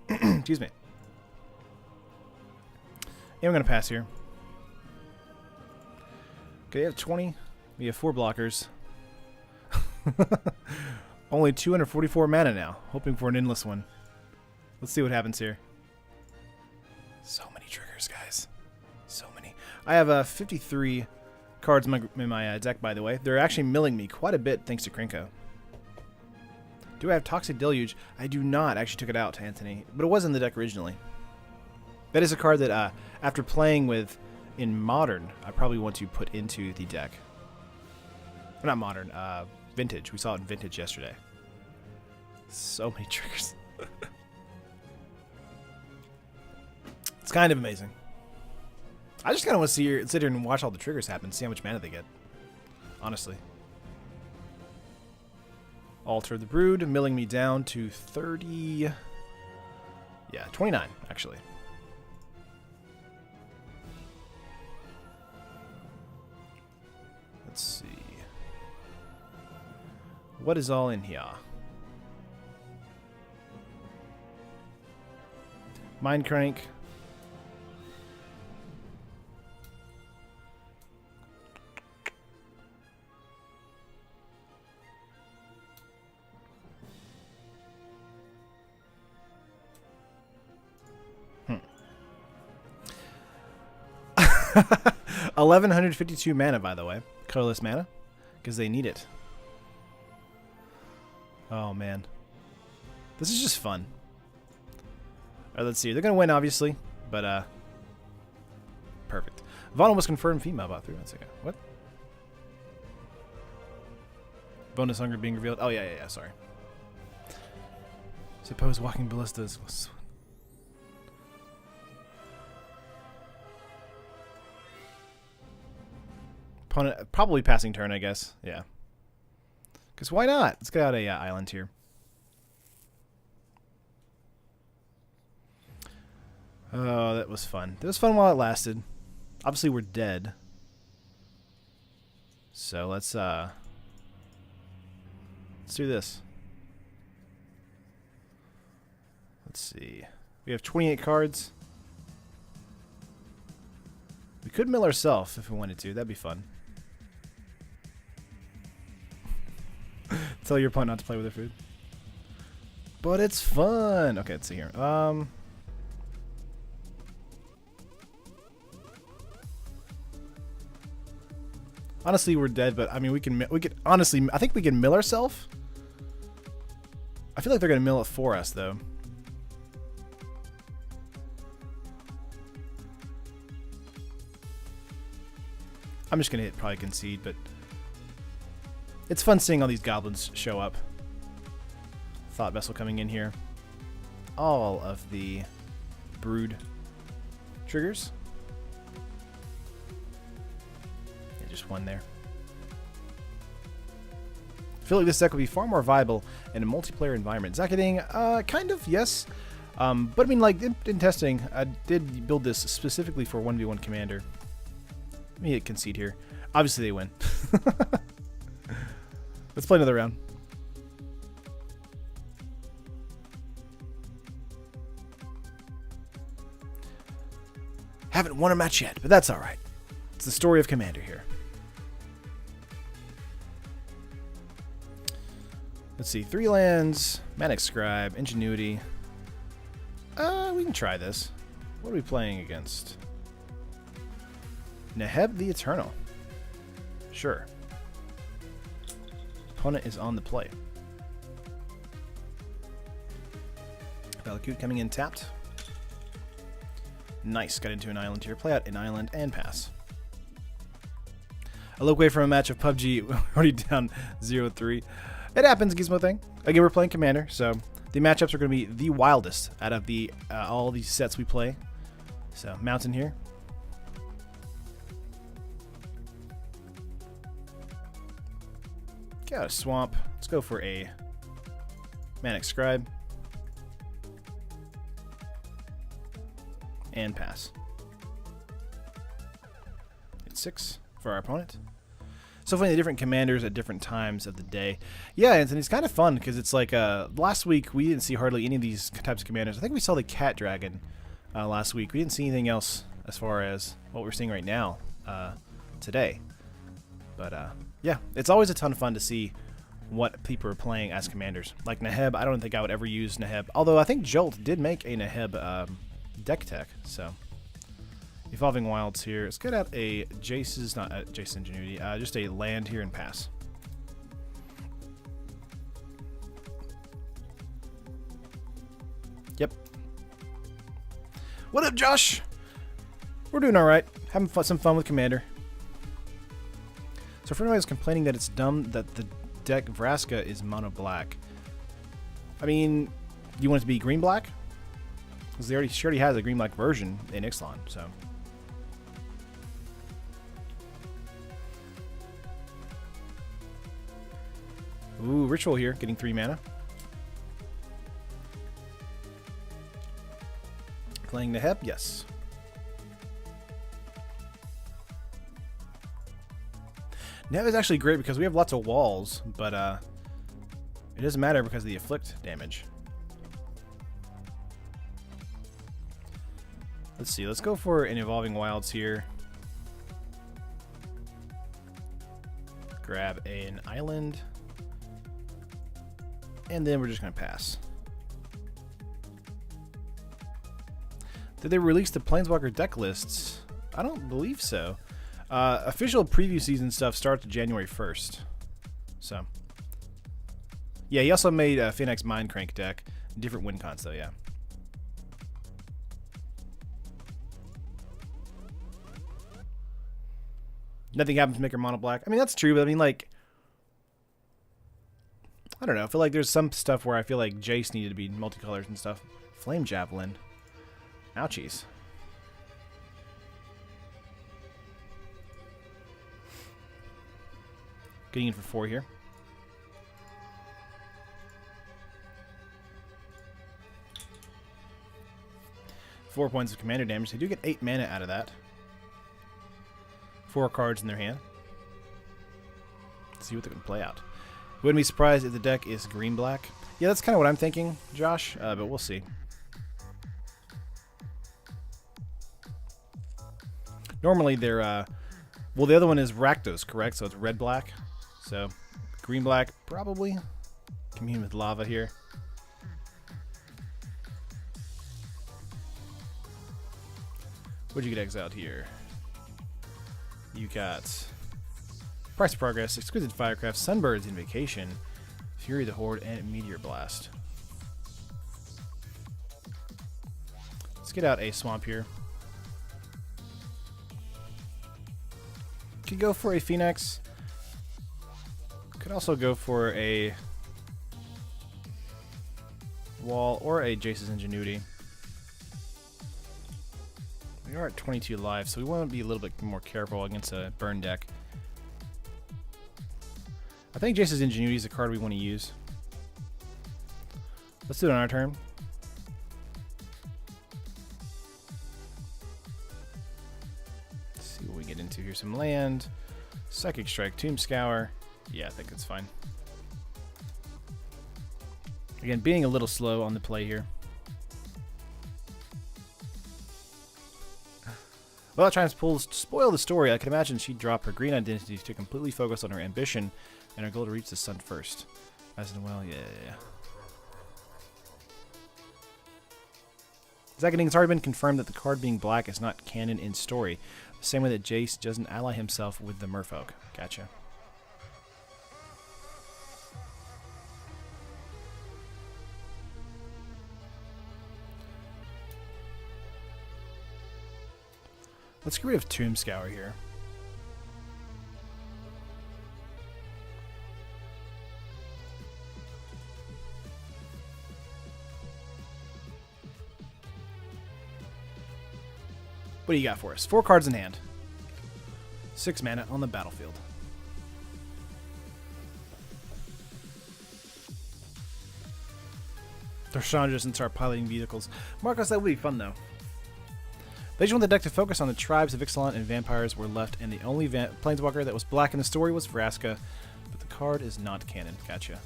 Excuse me. Yeah, I'm going to pass here. Okay, we have 20. We have 4 blockers. Only 244 mana now. Hoping for an endless one. Let's see what happens here. So many triggers, guys. So many. I have 53 cards in my deck, by the way. They're actually milling me quite a bit thanks to Krinko. Do I have Toxic Deluge? I do not. I actually took it out, Anthony. But it was in the deck originally. That is a card that, after playing with in Modern, I probably want to put into the deck. Or not Modern, Vintage. We saw it in Vintage yesterday. So many triggers. It's kind of amazing. I just kind of want to sit here and watch all the triggers happen, see how much mana they get. Honestly. Alter the Brood, milling me down to 30... Yeah, 29, actually. Let's see. What is all in here? Mind Crank. Hmm. 1152 mana, by the way. Colorless mana. Because they need it. Oh, man. This is just fun. Alright, let's see. They're going to win, obviously. But, perfect. Vaughn was confirmed female about 3 months ago. What? Bonus hunger being revealed. Oh, yeah, sorry. Suppose walking ballistas was... Opponent, probably passing turn, I guess. Yeah. Because why not? Let's get out a island here. Oh, that was fun. It was fun while it lasted. Obviously, we're dead. So let's do this. Let's see. We have 28 cards. We could mill ourselves if we wanted to. That'd be fun. Tell your opponent not to play with their food. But it's fun. Okay, let's see here. Honestly, we're dead, but I mean, we can honestly, I think we can mill ourselves. I feel like they're gonna mill it for us, though. I'm just gonna hit probably concede, but it's fun seeing all these goblins show up. Thought Vessel coming in here. All of the Brood triggers. Yeah, just one there. I feel like this deck would be far more viable in a multiplayer environment. Is that kidding? Kind of, yes. But I mean, like, in testing, I did build this specifically for 1v1 Commander. Let me hit concede here. Obviously, they win. Let's play another round. Haven't won a match yet, but that's alright. It's the story of Commander here. Let's see. 3 lands, Manic Scribe, Ingenuity. We can try this. What are we playing against? Neheb the Eternal. Sure. Opponent is on the play. Valakut coming in tapped. Nice. Got into an island here. Play out an island and pass. I look away from a match of PUBG. Already down 0-3. It happens, Gizmo thing. Again, we're playing Commander, so the matchups are going to be the wildest out of the all these sets we play. So, Mountain here. Get out a Swamp. Let's go for a Manic Scribe. And pass. It's 6 for our opponent. So funny, the different commanders at different times of the day. Yeah, Anthony, it's kind of fun because it's like last week we didn't see hardly any of these types of commanders. I think we saw the Cat Dragon last week. We didn't see anything else as far as what we're seeing right now today. But yeah, it's always a ton of fun to see what people are playing as commanders. Like Neheb, I don't think I would ever use Neheb. Although I think Jolt did make a Neheb deck tech, so... Evolving Wilds here. Let's get out a Jace's, not Jace's Ingenuity, just a land here and pass. What up, Josh? We're doing alright. Having some fun with Commander. So if anyone is complaining that it's dumb that the deck Vraska is mono black, I mean, do you want it to be green black? Because she already has a green black version in Ixalan, so. Ooh, Ritual here, getting 3 mana. Playing the Heb, yes. Now is actually great because we have lots of walls, but it doesn't matter because of the Afflict damage. Let's see, let's go for an Evolving Wilds here. Grab an island. And then we're just going to pass. Did they release the Planeswalker deck lists? I don't believe so. Official preview season stuff starts January 1st. So. Yeah, he also made a Phenax Mindcrank deck. Different win cons though, yeah. Nothing happens to make her mono black. I mean, that's true, but I mean, like, I don't know. I feel like there's some stuff where I feel like Jace needed to be multicolors and stuff. Flame Javelin. Ouchies. Getting in for 4 here. 4 points of commander damage. They do get 8 mana out of that. 4 cards in their hand. Let's see what they can play out. Wouldn't be surprised if the deck is green-black. Yeah, that's kind of what I'm thinking, Josh, but we'll see. Normally they're, well, the other one is Rakdos, correct? So it's red-black. So green-black, probably. Commune with Lava here. What'd you get exiled here? You got Price of Progress, Exquisite Firecraft, Sunbird's Invocation, Fury of the Horde, and Meteor Blast. Let's get out a Swamp here. Could go for a Phenax. Could also go for a Wall or a Jace's Ingenuity. We are at 22 lives, so we want to be a little bit more careful against a burn deck. I think Jace's Ingenuity is a card we want to use. Let's do it on our turn. Let's see what we get into here. Some land, Psychic Strike, Tomb Scour. Yeah, I think that's fine. Again, being a little slow on the play here. Without trying to spoil the story, I can imagine she'd drop her green identity to completely focus on her ambition and her goal to reach the sun first. As in, well, yeah. Zacketing, it's already been confirmed that the card being black is not canon in story. The same way that Jace doesn't ally himself with the merfolk. Gotcha. Let's get rid of Tomb Scour here. What do you got for us? 4 cards in hand. 6 mana on the battlefield. Darshan doesn't start piloting vehicles. Marcos, that would be fun though. They just want the deck to focus on the tribes of Ixalan and vampires were left, and the only planeswalker that was black in the story was Vraska, but the card is not canon. Gotcha.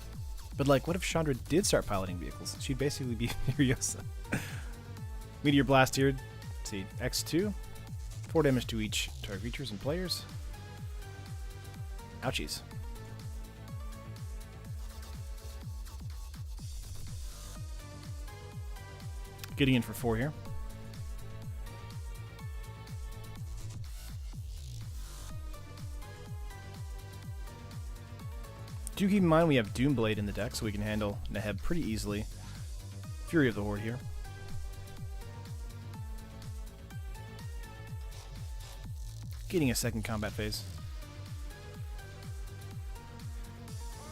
But like, what if Chandra did start piloting vehicles? She'd basically be Furiosa. Meteor Blast here. Let's see, X2. 4 damage to each target creatures and players. Ouchies. Getting in for 4 here. Do keep in mind we have Doomblade in the deck, so we can handle Neheb pretty easily. Fury of the Horde here. getting a second combat phase.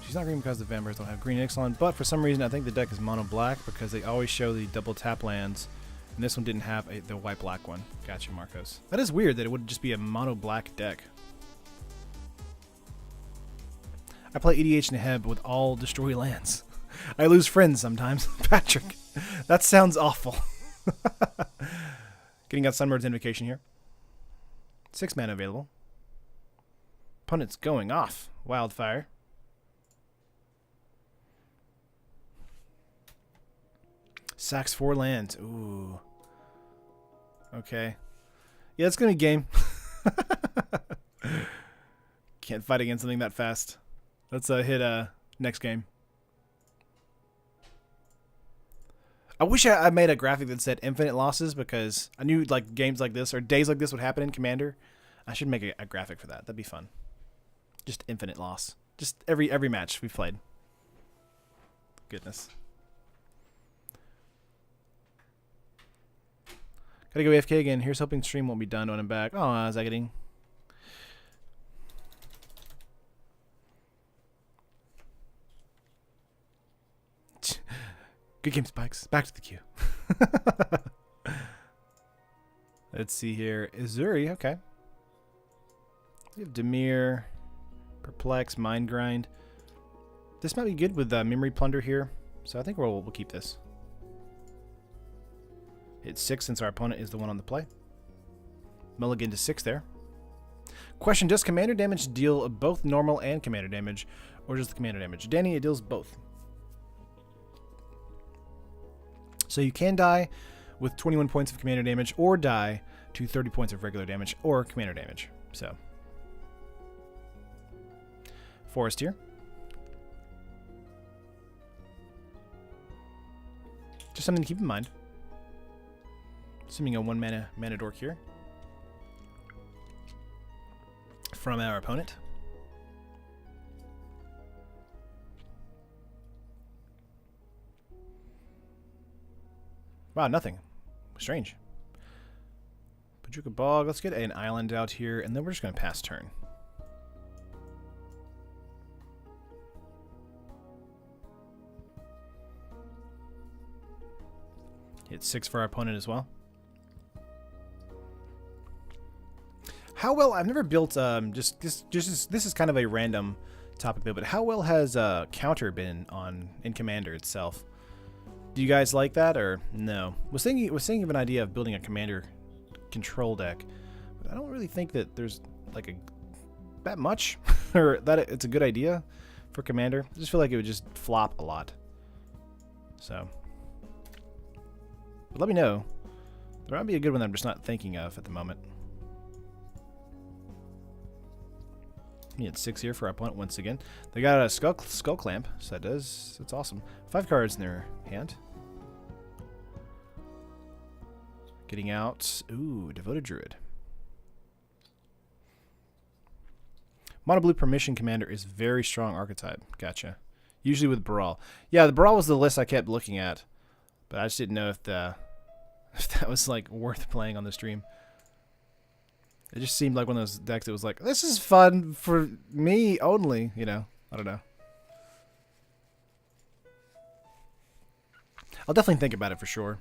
She's not green because the vampires don't have green Ixalan, but for some reason I think the deck is mono black because they always show the double tap lands, and this one didn't have the white black one. Gotcha, Marcos. That is weird that it would just be a mono black deck. I play EDH and Heb with all destroy lands. I lose friends sometimes. Patrick, that sounds awful. Getting out Sunbird's Invocation here. 6 mana available. Opponent's going off. Wildfire. Sacks 4 lands. Ooh. Okay. Yeah, it's going to be game. Can't fight against something that fast. Let's hit next game. I wish I made a graphic that said infinite losses because I knew like games like this or days like this would happen in Commander. I should make a graphic for that. That'd be fun. Just infinite loss. Just every match we've played. Goodness. Gotta go AFK again. Here's hoping stream won't be done when I'm back. Oh, is that getting... Good game, Spikes. Back to the queue. Let's see here. Izuri, okay. We have Dimir, Perplex, Mind Grind. This might be good with Memory Plunder here, so I think we'll keep this. Hit 6 since our opponent is the one on the play. Mulligan to 6 there. Question, does commander damage deal both normal and commander damage, or just the commander damage? Danny, it deals both. So you can die with 21 points of commander damage, or die to 30 points of regular damage, or commander damage. So, Forest here. Just something to keep in mind. Assuming a 1 mana dork here. From our opponent. Wow, nothing. Strange. Pajuka Bog. Let's get an island out here, and then we're just going to pass turn. Hit 6 for our opponent as well. How well... I've never built... this is kind of a random topic, though, but how well has Counter been in Commander itself? Do you guys like that, or no? Was thinking of an idea of building a Commander control deck, but I don't really think that there's like that much, or that it's a good idea for Commander. I just feel like it would just flop a lot. So, but let me know. There might be a good one that I'm just not thinking of at the moment. We had 6 here for our opponent once again. They got a skull clamp, so that's awesome. 5 cards in their hand. Getting out, ooh, Devoted Druid. Mono Blue Permission Commander is very strong archetype. Gotcha. Usually with Brawl. Yeah, the Brawl was the list I kept looking at, but I just didn't know if that was like worth playing on the stream. It just seemed like one of those decks that was like, this is fun for me only, you know. I don't know. I'll definitely think about it for sure.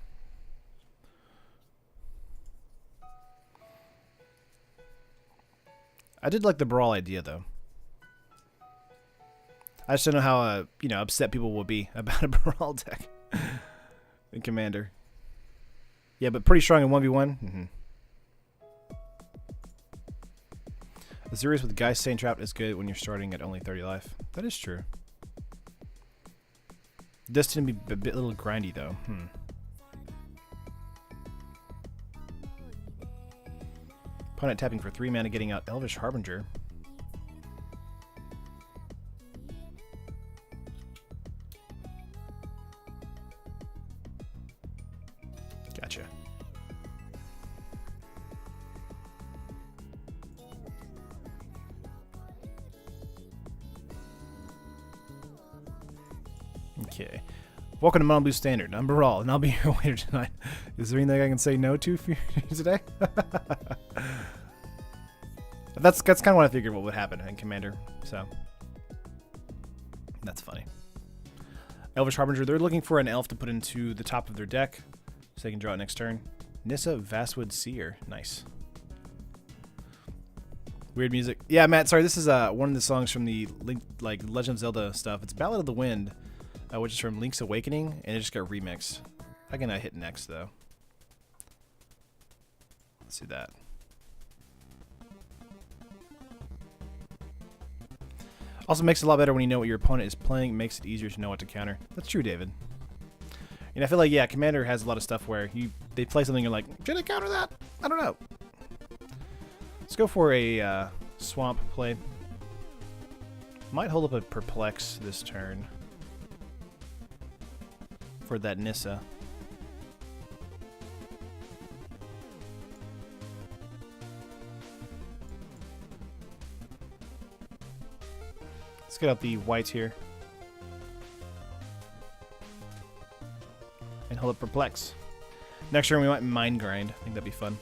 I did like the Brawl idea, though. I just don't know how, upset people will be about a Brawl deck in Commander. Yeah, but pretty strong in 1v1. Mm-hmm. Azurius with Geist Saint Trap is good when you're starting at only 30 life. That is true. Destined to be a little grindy, though. Opponent tapping for 3 mana, getting out Elvish Harbinger. Gotcha. Okay. Welcome to Mono Blue Standard. I'm Baral, and I'll be your waiter tonight. Is there anything I can say no to for you today? That's kind of what I figured what would happen in Commander. So that's funny. Elvish Harbinger. They're looking for an elf to put into the top of their deck, so they can draw it next turn. Nissa Vastwood Seer. Nice. Weird music. Yeah, Matt. Sorry, this is one of the songs from the Legend of Zelda stuff. It's Ballad of the Wind, which is from Link's Awakening, and it just got remixed. I can hit next though. Let's do that. Also makes it a lot better when you know what your opponent is playing. It makes it easier to know what to counter. That's true, David. And I feel like, yeah, Commander has a lot of stuff where they play something and you're like, should I counter that? I don't know. Let's go for a swamp play. Might hold up a Perplex this turn for that Nissa. Let's get out the whites here. And hold up Perplex. Next turn we might Mind Grind. I think that'd be fun.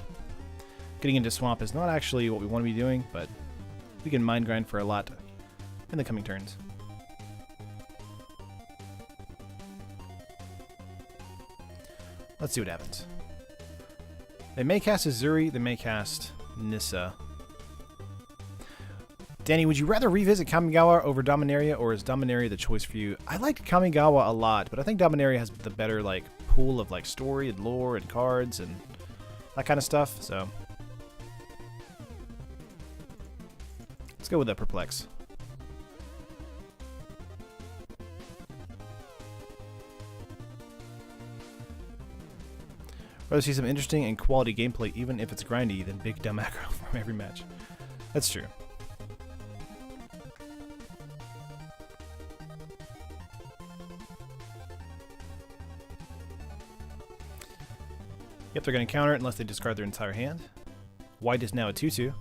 Getting into Swamp is not actually what we want to be doing, but we can Mind Grind for a lot in the coming turns. Let's see what happens. They may cast Azuri, they may cast Nissa. Danny, would you rather revisit Kamigawa over Dominaria, or is Dominaria the choice for you? I like Kamigawa a lot, but I think Dominaria has the better pool of story and lore and cards and that kind of stuff. So let's go with that Perplex. Rather see some interesting and quality gameplay, even if it's grindy, than big dumb aggro from every match. That's true. Yep, they're going to counter it unless they discard their entire hand. White is now a 2/2.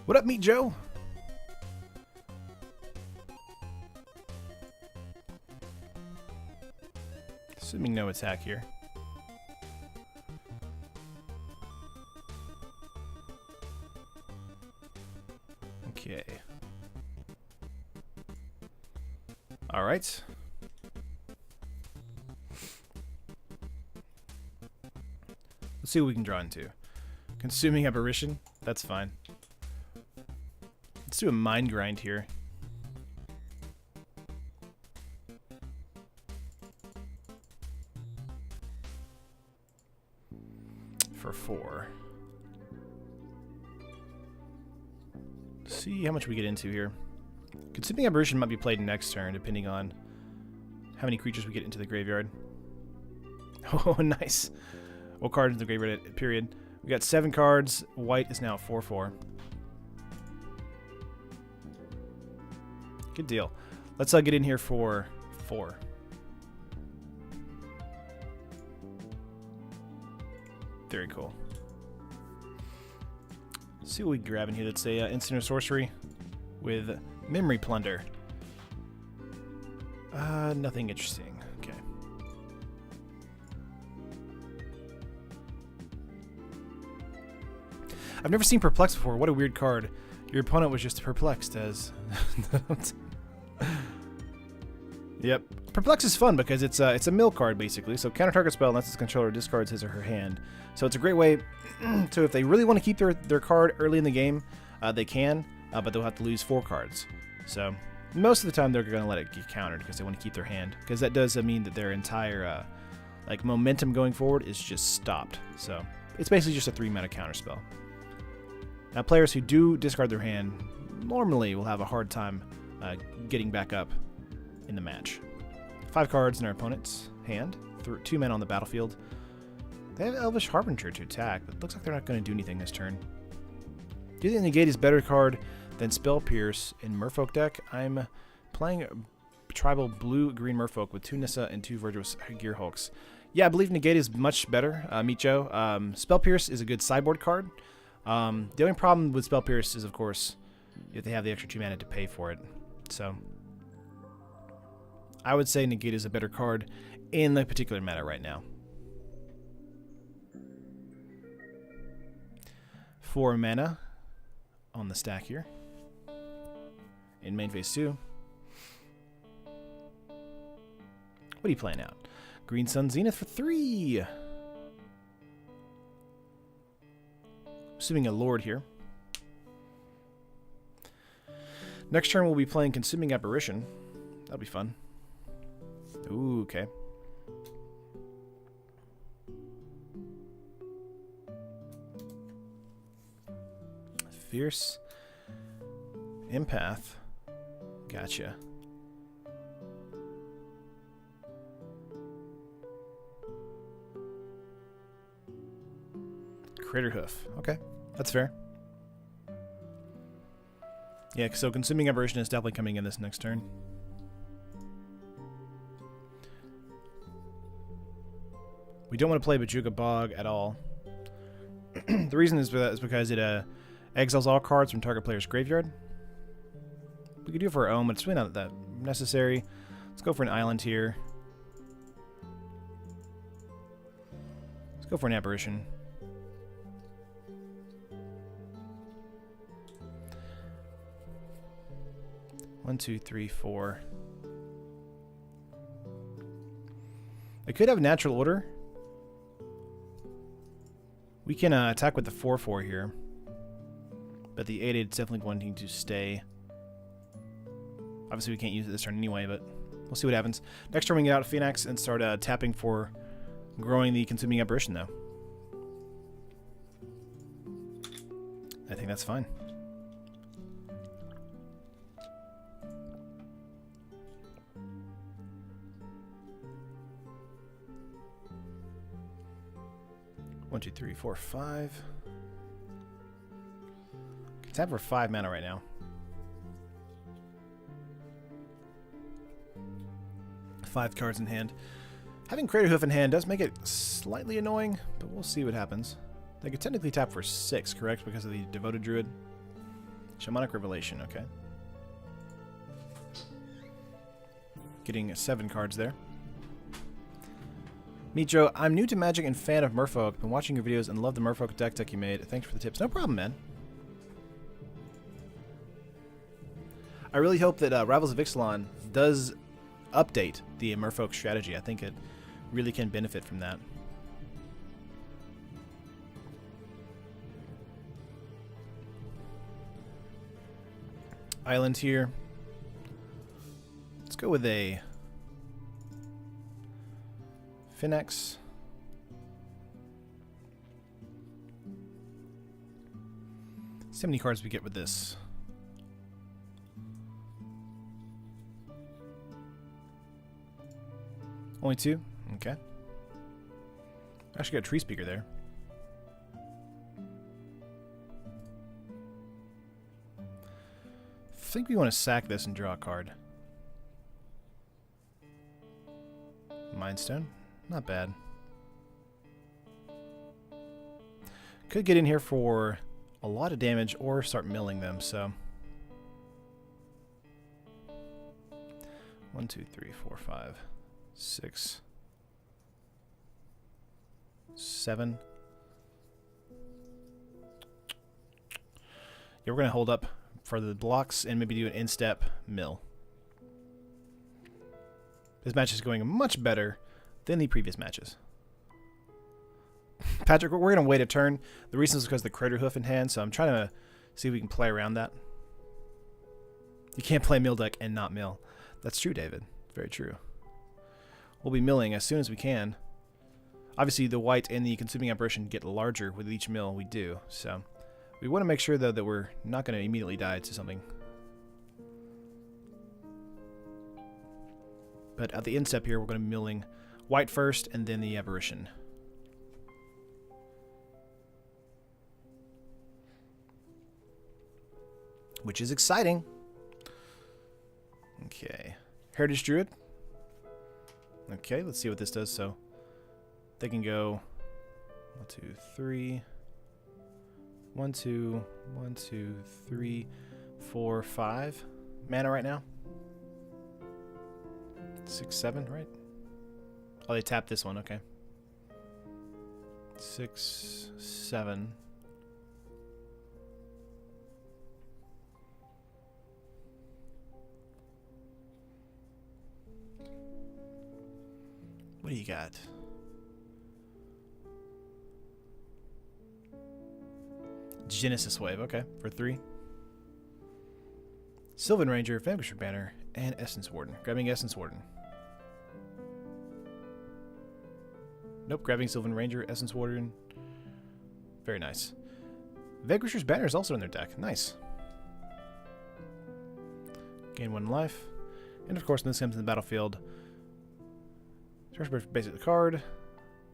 What up, Meat Joe? Assuming no attack here. Okay. All right. Let's see what we can draw into. Consuming Apparition. That's fine. Let's do a Mind Grind here. For 4. See how much we get into here. Consuming Apparition might be played next turn, depending on how many creatures we get into the graveyard. Oh, nice. What card in the graveyard period? We got 7 cards. White is now 4/4. Good deal. Let's get in here for 4. Very cool. Let's see what we can grab in here. Let's say instant or sorcery with Memory Plunder. Nothing interesting. Okay. I've never seen Perplex before. What a weird card. Your opponent was just perplexed as... Yep. Perplex is fun because it's a mill card, basically. So counter target spell unless its controller discards his or her hand. So it's a great way to, if they really want to keep their card early in the game, they can, but they'll have to lose 4 cards. So most of the time they're going to let it get countered because they want to keep their hand. Because that does mean that their entire momentum going forward is just stopped. So it's basically just a 3-mana counter spell. Now, players who do discard their hand normally will have a hard time getting back up in the match. 5 cards in our opponent's hand, 2 men on the battlefield. They have Elvish Harbinger to attack, but it looks like they're not going to do anything this turn. Do you think Negate is a better card than Spell Pierce in Merfolk deck? I'm playing tribal blue-green Merfolk with 2 Nissa and 2 Virtuous Gearhulks. Yeah, I believe Negate is much better, Micho. Spell Pierce is a good sideboard card. The only problem with Spell Pierce is, of course, if they have the extra 2 mana to pay for it. So I would say Negate is a better card in the particular meta right now. 4 mana on the stack here. In main phase 2. What are you playing out? Green Sun Zenith for 3. Assuming a Lord here. Next turn we'll be playing Consuming Apparition. That'll be fun. Ooh, okay. Fierce. Empath. Gotcha. Crater Hoof. Okay, that's fair. Yeah, so Consuming Apparition is definitely coming in this next turn. We don't want to play Bajuka Bog at all. The reason is because it exiles all cards from target player's graveyard. We could do it for our own, but it's really not that necessary. Let's go for an island here. Let's go for an Apparition. One, two, three, four. I could have Natural Order. We can attack with the 4/4 here. But the 8/8 is definitely going to stay. Obviously we can't use it this turn anyway, but we'll see what happens. Next turn we can get out Phenax and start tapping for growing the Consuming Apparition though. I think that's fine. One, two, three, four, five. Can tap for 5 mana right now. 5 cards in hand. Having Crater Hoof in hand does make it slightly annoying, but we'll see what happens. They could technically tap for 6, correct? Because of the Devoted Druid. Shamanic Revelation, okay. Getting 7 cards there. Meet Joe, I'm new to Magic and fan of Merfolk. Been watching your videos and love the Merfolk deck you made. Thanks for the tips. No problem, man. I really hope that Rivals of Ixalan does update the Merfolk strategy. I think it really can benefit from that. Island here. Let's go with a Phenax. See how many cards we get with this. Only 2? Okay. Actually got a Tree Speaker there. I think we want to sack this and draw a card. Mindstone. Not bad. Could get in here for a lot of damage or start milling them, so. 1, 2, 3, 4, 5, 6, 7. Yeah, we're going to hold up for the blocks and maybe do an in-step mill. This match is going much better than the previous matches. Patrick, we're going to wait a turn. The reason is because the Crater Hoof in hand, so I'm trying to see if we can play around that. You can't play mill deck and not mill. That's true, David. Very true. We'll be milling as soon as we can. Obviously, the white and the Consuming Apparition get larger with each mill we do, so we want to make sure, though, that we're not going to immediately die to something. But at the end step here, we're going to be milling white first, and then the Apparition. Which is exciting. Okay. Heritage Druid. Okay, let's see what this does. So, they can go 1, 2, 3. 1, 2, 1, 2, 3, 4, 5 mana right now. 6, 7, right? Oh, they tapped this one, okay. 6, 7. What do you got? Genesis Wave, okay, for 3. Sylvan Ranger, Vanquisher Banner, and Essence Warden. Grabbing Essence Warden. Nope, grabbing Sylvan Ranger, Essence Warden. Very nice. Vanquisher's Banner is also in their deck. Nice. Gain 1 life. And of course, when this comes in the battlefield, search basic card,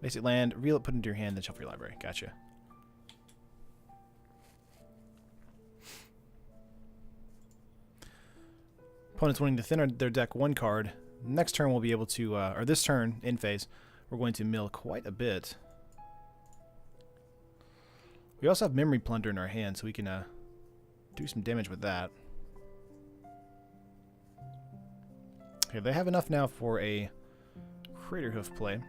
basic land, reveal it, put it into your hand, then shuffle your library. Gotcha. Opponents wanting to thin their deck 1 card. Next turn we'll be able to, or this turn, in phase, we're going to mill quite a bit. We also have Memory Plunder in our hand, so we can do some damage with that. Okay, they have enough now for a Crater Hoof play.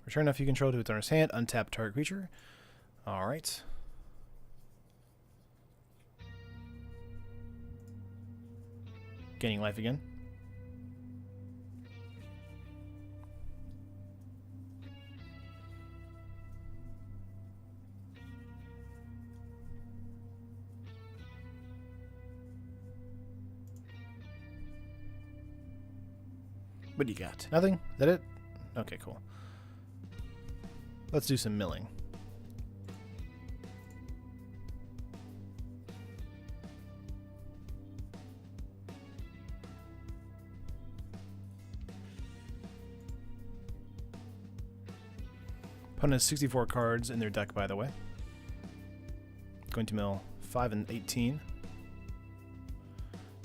Return enough you control to its owner's hand. Untap target creature. Alright. Gaining life again. What do you got? Nothing? Is that it? Okay, cool. Let's do some milling. Opponent has 64 cards in their deck, by the way. Going to mill 5 and 18.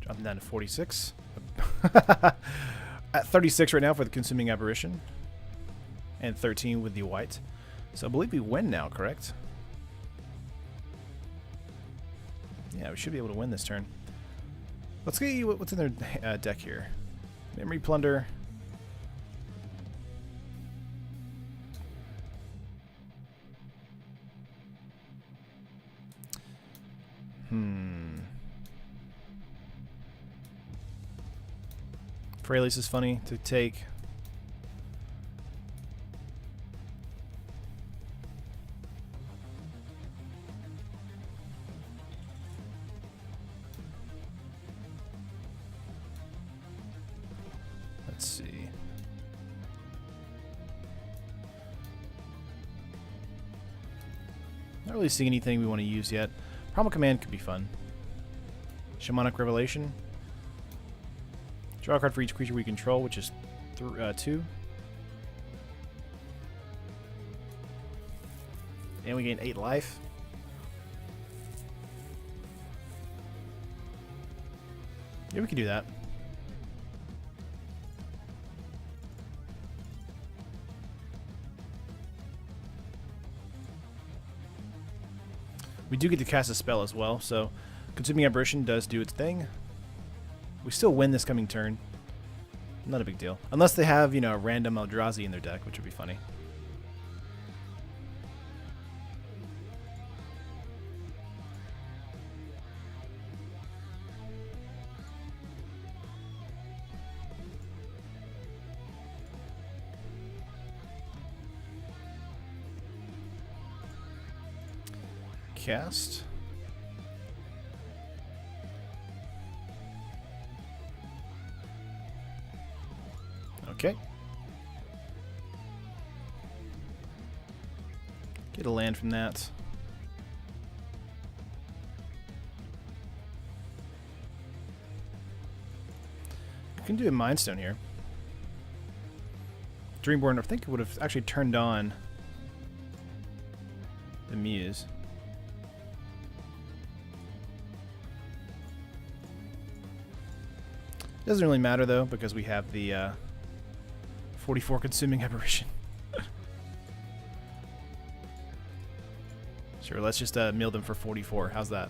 Drop them down to 46. At 36 right now for the Consuming Apparition. And 13 with the white. So I believe we win now, correct? Yeah, we should be able to win this turn. Let's see what's in their deck here. Memory Plunder. Fraley's is funny to take. Let's see. Not really seeing anything we want to use yet. Primal Command could be fun. Shamanic Revelation. Draw a card for each creature we control, which is 2. And we gain 8 life. Yeah, we can do that. We do get to cast a spell as well, so Consuming Apparition does do its thing. We still win this coming turn. Not a big deal. Unless they have, you know, a random Eldrazi in their deck, which would be funny. Cast. Okay. Get a land from that. You can do a Mind Stone here. Dreamborn, I think it would have actually turned on the Muse. Doesn't really matter though, because we have the 44 Consuming Apparition. Sure, let's just mill them for 44. How's that?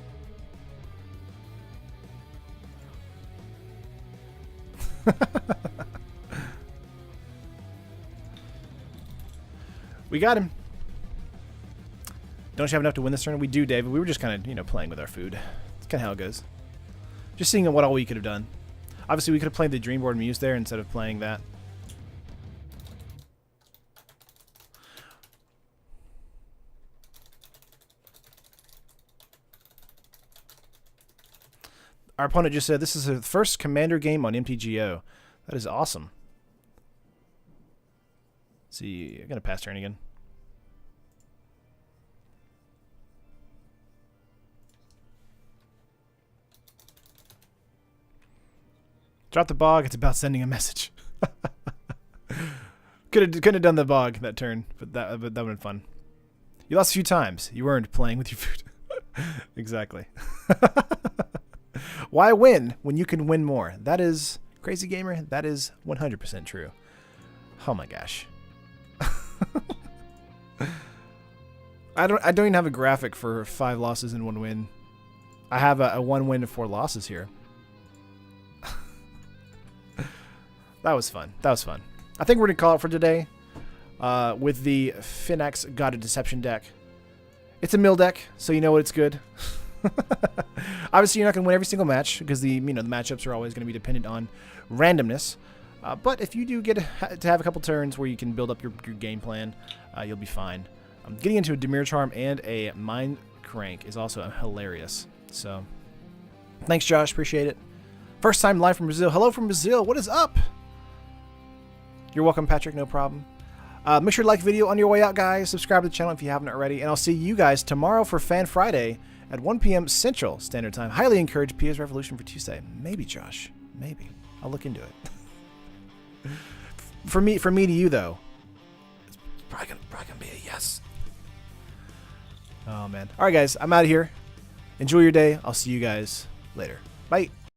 We got him. Don't you have enough to win this turn? We do, David. We were just kind of, playing with our food. That's kind of how it goes. Just seeing what all we could have done. Obviously, we could have played the Dreamboard Muse there instead of playing that. Our opponent just said this is the first Commander game on MTGO. That is awesome. Let's see, I'm going to pass turn again. Drop the bog. It's about sending a message. Couldn't have done the bog that turn, but that would have been fun. You lost a few times. You earned playing with your food. Exactly. Why win when you can win more? That is crazy gamer. That is 100% true. Oh my gosh. I don't even have a graphic for 5 losses and 1 win. I have a 1 win and 4 losses here. That was fun. That was fun. I think we're going to call it for today with the Phenax God of Deception deck. It's a mill deck, so you know it's good. Obviously, you're not going to win every single match because the matchups are always going to be dependent on randomness. But if you do get to have a couple turns where you can build up your game plan, you'll be fine. Getting into a Demir Charm and a Mind Crank is also hilarious. So, thanks, Josh. Appreciate it. First time live from Brazil. Hello from Brazil. What is up? You're welcome, Patrick. No problem. Make sure to like the video on your way out, guys. Subscribe to the channel if you haven't already. And I'll see you guys tomorrow for Fan Friday at 1 p.m. Central Standard Time. Highly encourage PS Revolution for Tuesday. Maybe, Josh. Maybe. I'll look into it. For me to you, though, it's probably gonna be a yes. Oh, man. All right, guys. I'm out of here. Enjoy your day. I'll see you guys later. Bye.